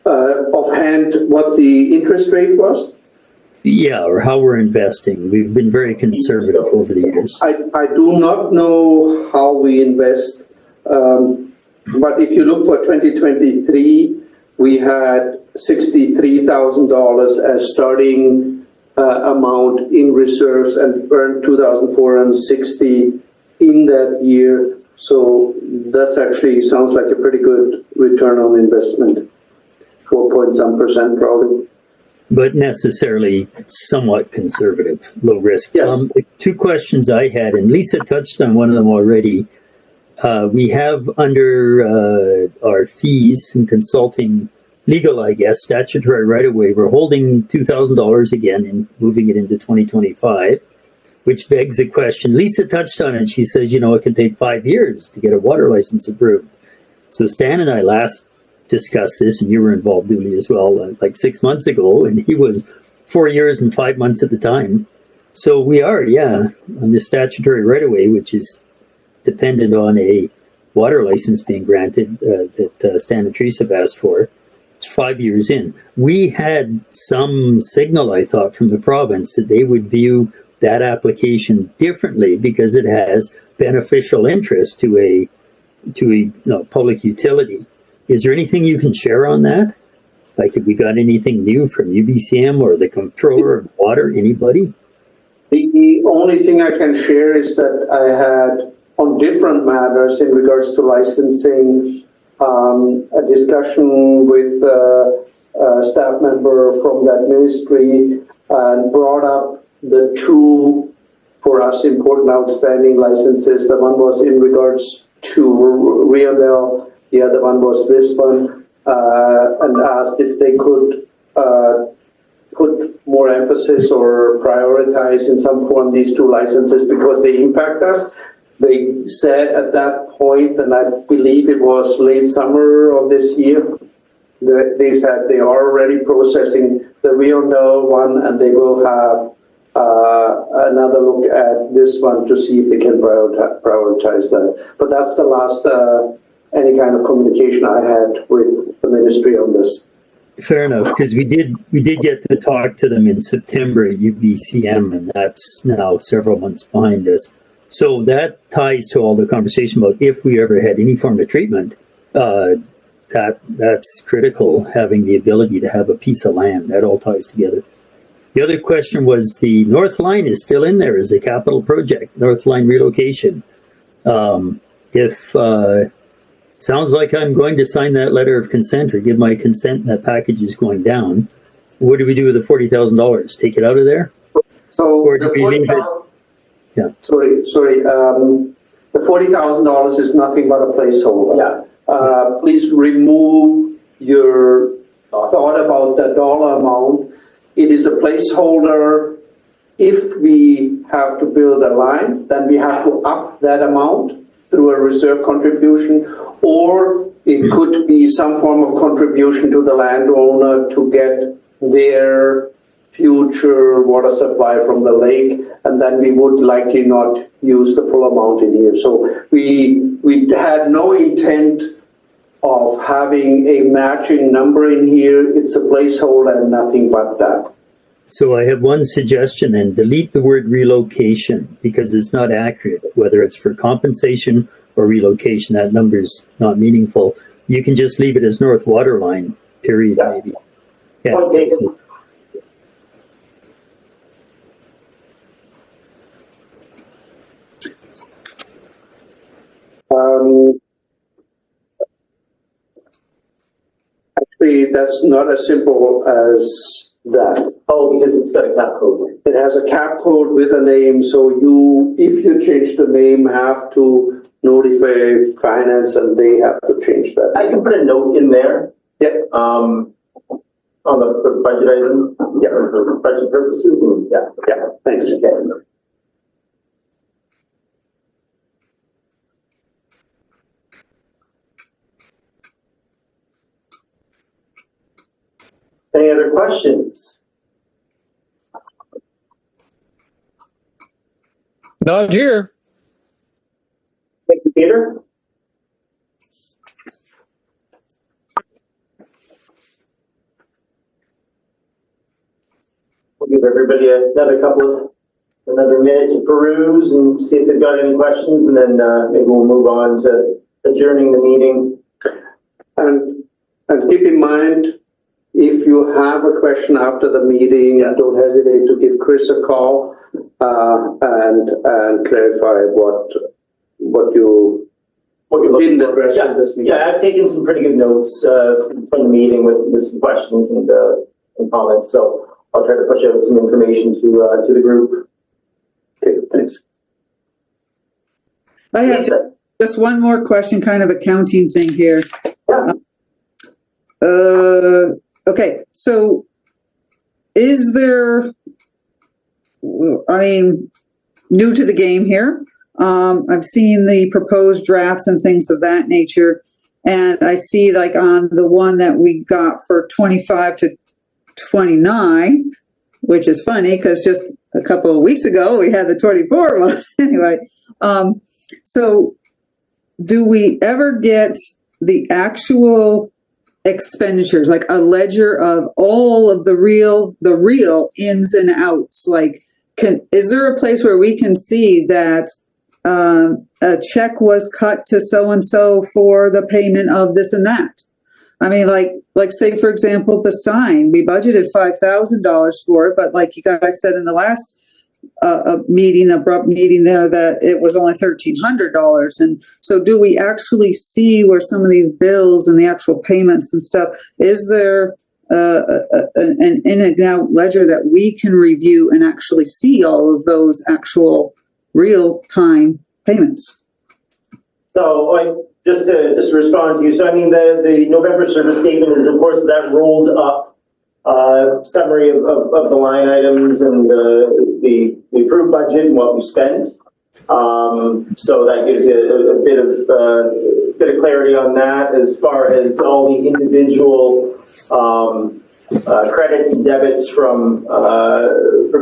Offhand, what the interest rate was? Yeah, or how we're investing. We've been very conservative over the years. I do not know how we invest, but if you look for 2023, we had $63,000 as starting amount in reserves and earned 2,460 in that year. So that's actually sounds like a pretty good return on investment, 4-point-some% probably. But necessarily somewhat conservative, low risk. Yes. Two questions I had, and Lisa touched on one of them already. We have under our fees and consulting, legal, I guess, statutory right away, we're holding $2,000 again and moving it into 2025. Which begs the question, Lisa touched on it, she says, it can take 5 years to get a water license approved. So Stan and I last discussed this, and you were involved, Dooley, as well, like 6 months ago, and he was 4 years and 5 months at the time. So we are, on the statutory right-of-way, which is dependent on a water license being granted that Stan and Teresa have asked for. It's 5 years in. We had some signal, I thought, from the province that they would view that application differently because it has beneficial interest to a public utility. Is there anything you can share on that? Like, have we got anything new from UBCM or the Comptroller of Water? Anybody? The only thing I can share is that I had, on different matters in regards to licensing, a discussion with a staff member from that ministry and brought up the two, for us, important outstanding licenses. The one was in regards to Riondell, the other one was this one, and asked if they could put more emphasis or prioritize in some form these two licenses because they impact us. They said at that point, and I believe it was late summer of this year, that they said they are already processing the Riondell one, and they will have another look at this one to see if they can prioritize that. But that's the last any kind of communication I had with the ministry on this. Fair enough, because we did get to talk to them in September at UBCM, and that's now several months behind us. So that ties to all the conversation about if we ever had any form of treatment, that's critical, having the ability to have a piece of land. That all ties together. The other question was the North Line is still in there as a capital project, North Line relocation. If sounds like I'm going to sign that letter of consent or give my consent and that package is going down, what do we do with the $40,000? Take it out of there? So Or the do we leave it? Yeah. Sorry. The $40,000 is nothing but a placeholder. Yeah. Please remove your thought about the dollar amount. It is a placeholder. If we have to build a line, then we have to up that amount through a reserve contribution, or it could be some form of contribution to the landowner to get their future water supply from the lake, and then we would likely not use the full amount in here. So we had no intent of having a matching number in here. It's a placeholder and nothing but that. So I have one suggestion then, delete the word relocation because it's not accurate, whether it's for compensation or relocation, that number's not meaningful. You can just leave it as North Water Line, period, Yeah. maybe. Yeah. Point taken. Actually, that's not as simple as that. Oh, because it's got a cap code. It has a cap code with a name, so if you change the name, have to notify finance and they have to change that. I can put a note in there. Yeah. On the budget item. Yeah, for budget purposes. And yeah. Thanks. Okay. Any other questions? Not here. Thank you, Peter. We'll give everybody another minute to peruse and see if they've got any questions, and then maybe we'll move on to adjourning the meeting. And keep in mind, if you have a question after the meeting, don't hesitate to give Chris a call and clarify what you didn't address in this meeting. Yeah, I've taken some pretty good notes from the meeting with some questions and comments, so I'll try to push out some information to the group. Okay, thanks. I have just one more question, kind of accounting thing here. Yeah. Okay, so is there, I mean, new to the game here, I've seen the proposed drafts and things of that nature, and I see like on the one that we got for 25 to 29, which is funny because just a couple of weeks ago we had the 24 one. Anyway, so do we ever get the actual expenditures, like a ledger of all of the real ins and outs? Like, is there a place where we can see that a check was cut to so and so for the payment of this and that? I mean, like say for example, the sign, we budgeted $5,000 for it, but like you guys said in the last abrupt meeting there, that it was only $1,300. And so do we actually see where some of these bills and the actual payments and stuff, is there an in and out ledger that we can review and actually see all of those actual real time payments? So just to respond to you, so I mean the November service statement is of course that rolled up summary of the line items and the approved budget and what we spent. So that gives you a bit of clarity on that as far as all the individual credits and debits from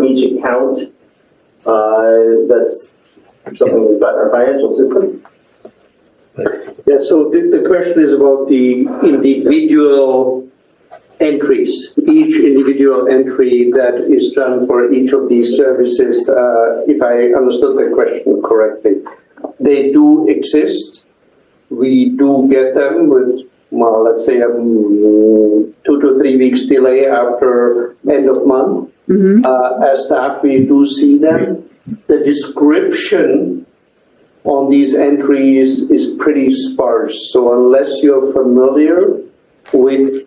each account. That's something we've got in our financial system. Yeah, so the question is about the individual entries, each individual entry that is done for each of these services. If I understood the question correctly, they do exist. We do get them well, let's say 2 to 3 weeks delay after end of month. As staff, we do see them. The description on these entries is pretty sparse. So unless you're familiar with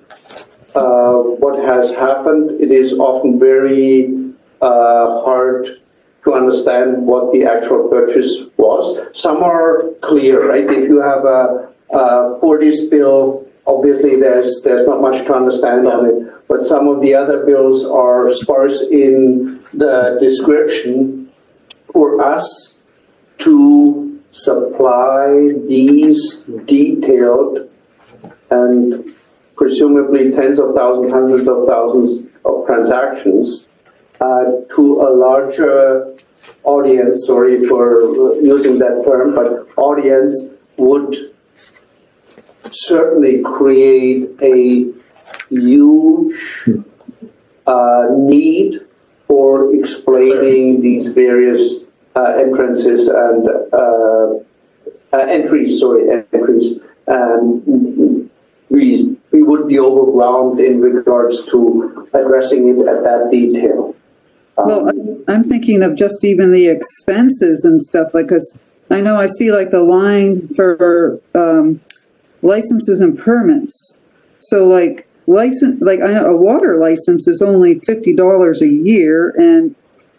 what has happened, it is often very hard to understand what the actual purchase was. Some are clear, right? If you have a 40 bill, obviously there's not much to understand on it. But some of the other bills are sparse in the description. For us to supply these detailed and presumably tens of thousands, hundreds of thousands of transactions to a larger audience, sorry for using that term, but audience would certainly create a huge need for explaining these various entries. And we would be overwhelmed in regards to addressing it at that detail. Well, I'm thinking of just even the expenses and stuff, like, 'cause I know I see like the line for licenses and permits. So like I know a water license is only $50 a year, and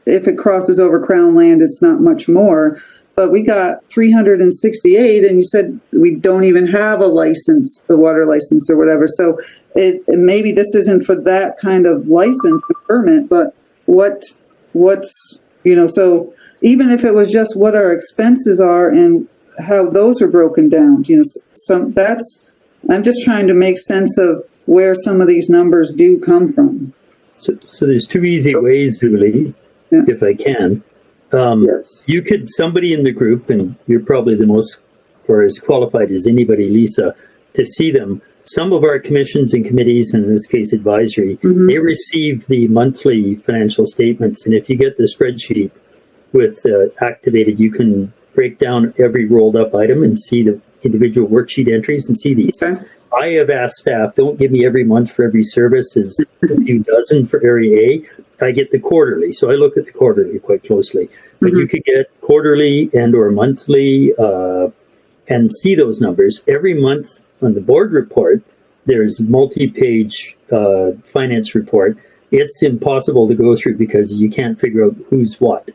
if it crosses over Crown land, it's not much more. But we got 368, and you said we don't even have a license, the water license or whatever. So maybe this isn't for that kind of license or permit, but what's, so even if it was just what our expenses are and how those are broken down, I'm just trying to make sense of where some of these numbers do come from. So there's two easy ways, really, if I can. Yes. You could, somebody in the group, and you're probably the most, or as qualified as anybody, Lisa, to see them. Some of our commissions and committees, and in this case advisory, they receive the monthly financial statements. And if you get the spreadsheet with activated, you can break down every rolled up item and see the individual worksheet entries and see these. Okay. I have asked staff, don't give me every month for every service, as a few dozen for area A. I get the quarterly, so I look at the quarterly quite closely. But you could get quarterly and or monthly and see those numbers. Every month on the board report, there's multi-page finance report. It's impossible to go through because you can't figure out who's what.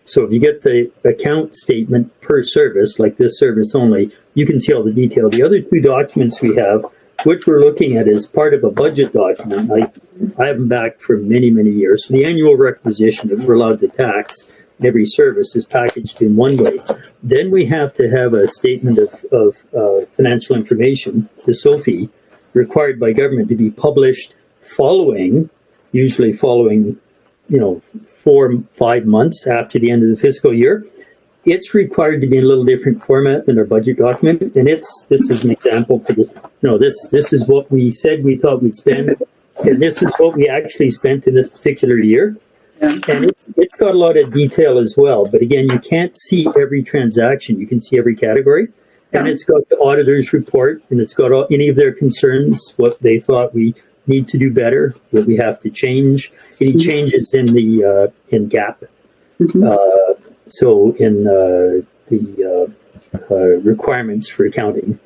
So if you get the account statement per service, like this service only, you can see all the detail. The other two documents we have, which we're looking at as part of a budget document, I have them back for many, many years. So the annual requisition that we're allowed to tax every service is packaged in one way. Then we have to have a statement of financial information, the SOFI, required by government to be published usually following 4-5 months after the end of the fiscal year. It's required to be in a little different format than our budget document, and this is an example for this. This is what we said we thought we'd spend, and this is what we actually spent in this particular year. And it's got a lot of detail as well. But again, you can't see every transaction. You can see every category. And it's got the auditor's report, and it's got any of their concerns, what they thought we need to do better, what we have to change, any changes in the in GAAP. So in the requirements for accounting.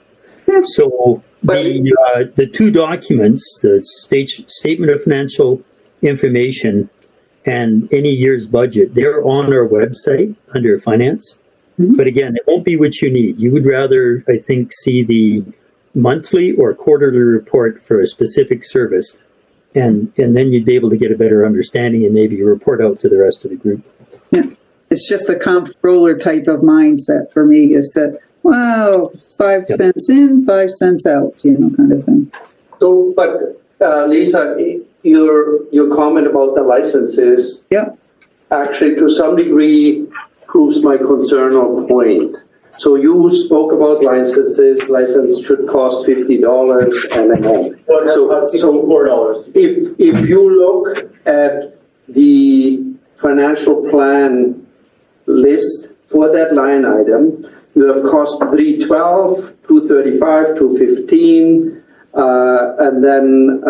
So the two documents, the statement of financial information and any year's budget, they're on our website under finance. But again, it won't be what you need. You would rather, I think, see the monthly or quarterly report for a specific service, and then you'd be able to get a better understanding and maybe report out to the rest of the group. Yeah. It's just the comptroller type of mindset for me, is that, wow, 5 cents in, 5 cents out, kind of thing. So, but Lisa, your comment about the licenses actually to some degree proves my concern or point. So you spoke about licenses. License should cost $50 and a half. So $4. If you look at the financial plan list for that line item, you have cost $312, $235, $215, And then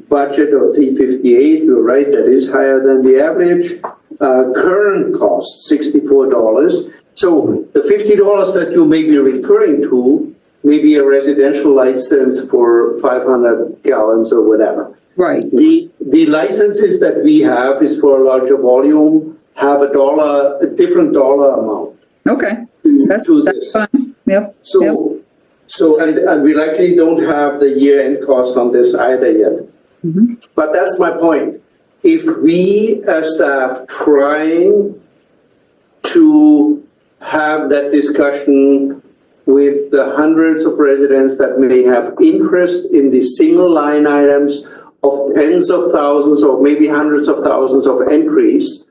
budget of 358, you're right, that is higher than the average. Current cost, $64. So the $50 that you may be referring to may be a residential license for 500 gallons or whatever. Right. The licenses that we have is for a larger volume, have a different dollar amount. Okay. That's this. fine. Yep. So, and we likely don't have the year-end cost on this either yet. Mm-hmm. But that's my point. If we as staff trying to have that discussion with the hundreds of residents that may have interest in the single line items of tens of thousands or maybe hundreds of thousands of entries,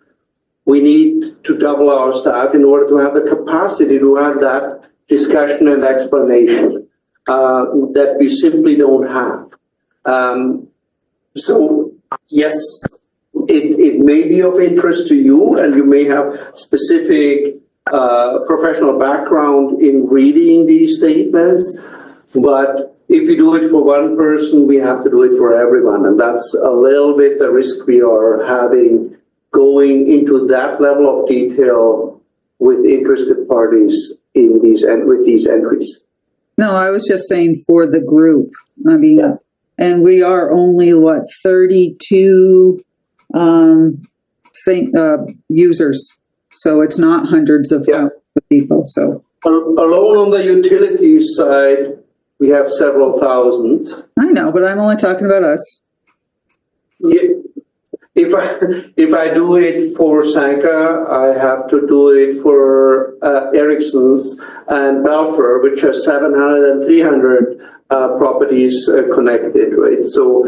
we need to double our staff in order to have the capacity to have that discussion and explanation that we simply don't have. So yes, it may be of interest to you, and you may have specific professional background in reading these statements, but if we do it for one person, we have to do it for everyone, and that's a little bit the risk we are having going into that level of detail with interested parties in these and with these entries. No, I was just saying for the group. I mean, Yeah. and we are only 32 users, so it's not hundreds of thousands of people. So Alone on the utilities side, we have several thousand. I know, but I'm only talking about us. Yeah. If I do it for Sanca, I have to do it for Ericsson's and Balfour, which has 700 and 300 properties connected, right? So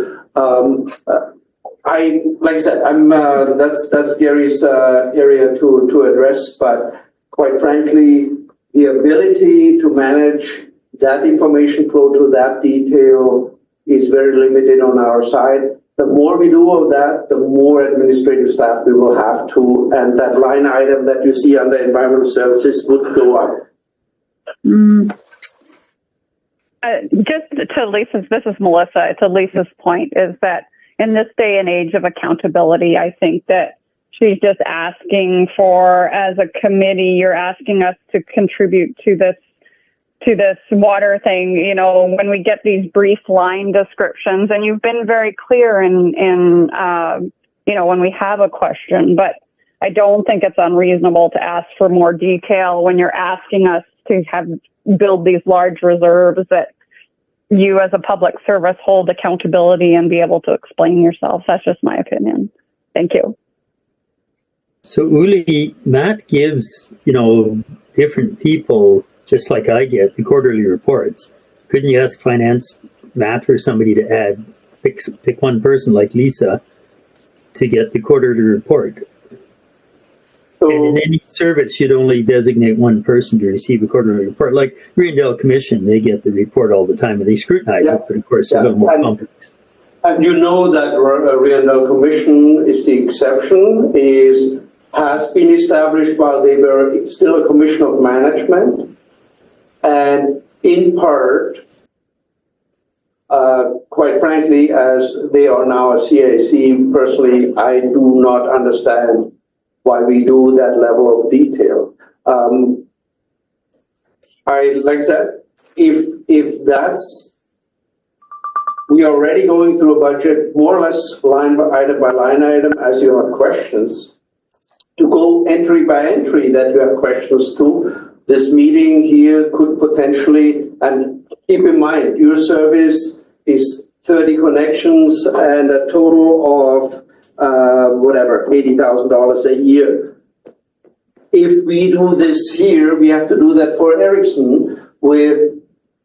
like I said, that's Gary's area to address, but quite frankly, the ability to manage that information flow to that detail is very limited on our side. The more we do of that, the more administrative staff we will have to, and that line item that you see under environmental services would go up. Just to Lisa's, this is Melissa, to Lisa's point, is that in this day and age of accountability, I think that she's just asking for, as a committee, you're asking us to contribute to this water thing, you know, when we get these brief line descriptions, and you've been very clear in you know, when we have a question, but I don't think it's unreasonable to ask for more detail when you're asking us to build these large reserves that you as a public service hold accountability and be able to explain yourself. That's just my opinion. Thank you. So Uli, Matt gives, different people, just like I get, the quarterly reports. Couldn't you ask finance, Matt, or somebody to add, pick one person like Lisa to get the quarterly report? So, And in any service, you'd only designate one person to receive a quarterly report. Like Riendell Commission, they get the report all the time and they scrutinize it, but of course, it's a little more complex. and you know that Riendell Commission is the exception, has been established while they were still a commission of management, and in part, quite frankly, as they are now a CAC, personally, I do not understand why we do that level of detail. Like I said, if that's, we are already going through a budget, more or less line item by line item, as you have questions, to go entry by entry that you have questions to. This meeting here could potentially, and keep in mind, your service is 30 connections and a total of $80,000 a year. If we do this here, we have to do that for Ericsson with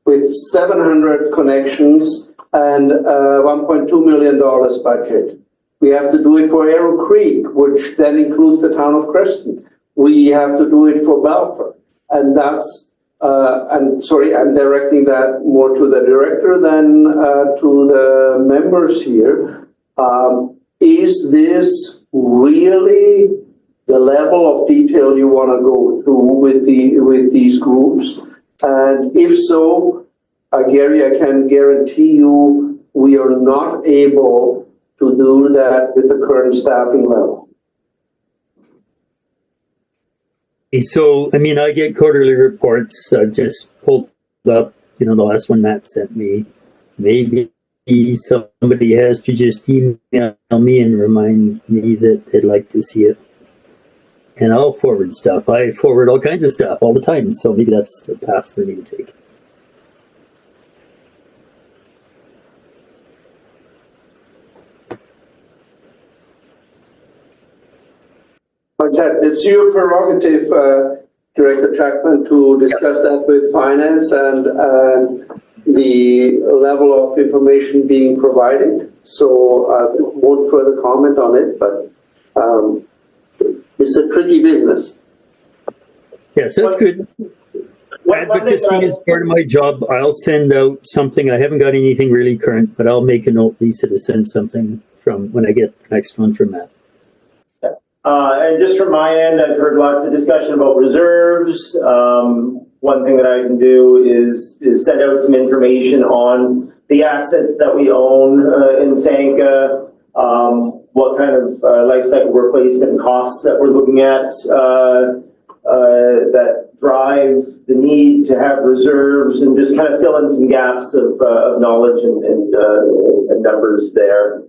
700 connections and $1.2 million budget. We have to do it for Arrow Creek, which then includes the town of Creston. We have to do it for Balfour. And that's, I'm sorry, I'm directing that more to the director than to the members here. Is this really the level of detail you want to go through with these groups? And if so, Gary, I can guarantee you, we are not able to do that with the current staffing level. So, I mean, I get quarterly reports. I've just pulled up, the last one Matt sent me. Maybe somebody has to just email me and remind me that they'd like to see it. And I'll forward stuff. I forward all kinds of stuff all the time. So maybe that's the path for me to take. It's your prerogative, Director Trackman, to discuss that with finance and the level of information being provided. So I won't further comment on it, but it's a tricky business. Yes, that's good. Advocacy is part of my job. I'll send out something. I haven't got anything really current, but I'll make a note, Lisa, to send something from when I get the next one from Matt. And just from my end, I've heard lots of discussion about reserves. One thing that I can do is send out some information on the assets that we own in Sanca, what kind of life cycle replacement costs that we're looking at that drive the need to have reserves, and just kind of fill in some gaps of knowledge and numbers there.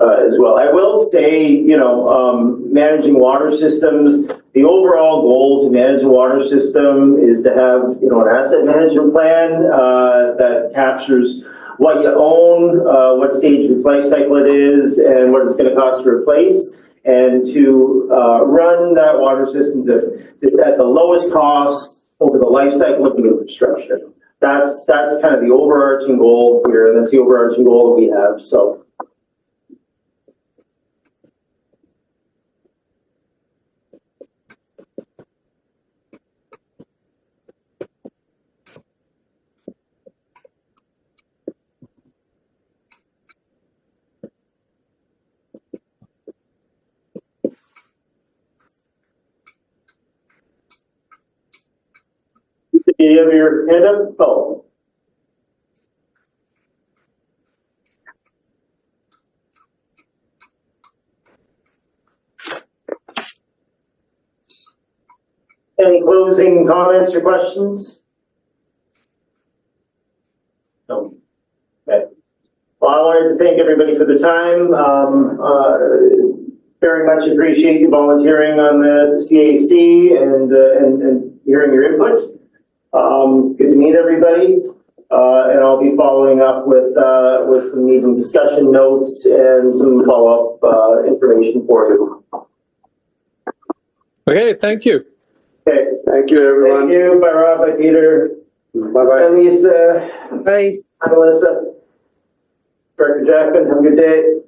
As well. I will say, managing water systems, the overall goal to manage a water system is to have, an asset management plan that captures what you own, what stage of its life cycle it is, and what it's going to cost to replace, and to run that water system at the lowest cost over the life cycle of the infrastructure. That's kind of the overarching goal here, and that's the overarching goal that we have. So. Do you have your hand up? Oh. Any closing comments or questions? No. Okay. Well, I wanted to thank everybody for their time. Very much appreciate you volunteering on the CAC and hearing your input. Good to meet everybody. And I'll be following up with some meeting discussion notes and some follow-up information for you. Okay, thank you. Okay. Thank you, everyone. Thank you. Bye, Rob. Bye, Peter. Bye-bye. Bye, Lisa. Bye. Hi, Melissa. Director Jackman, have a good day.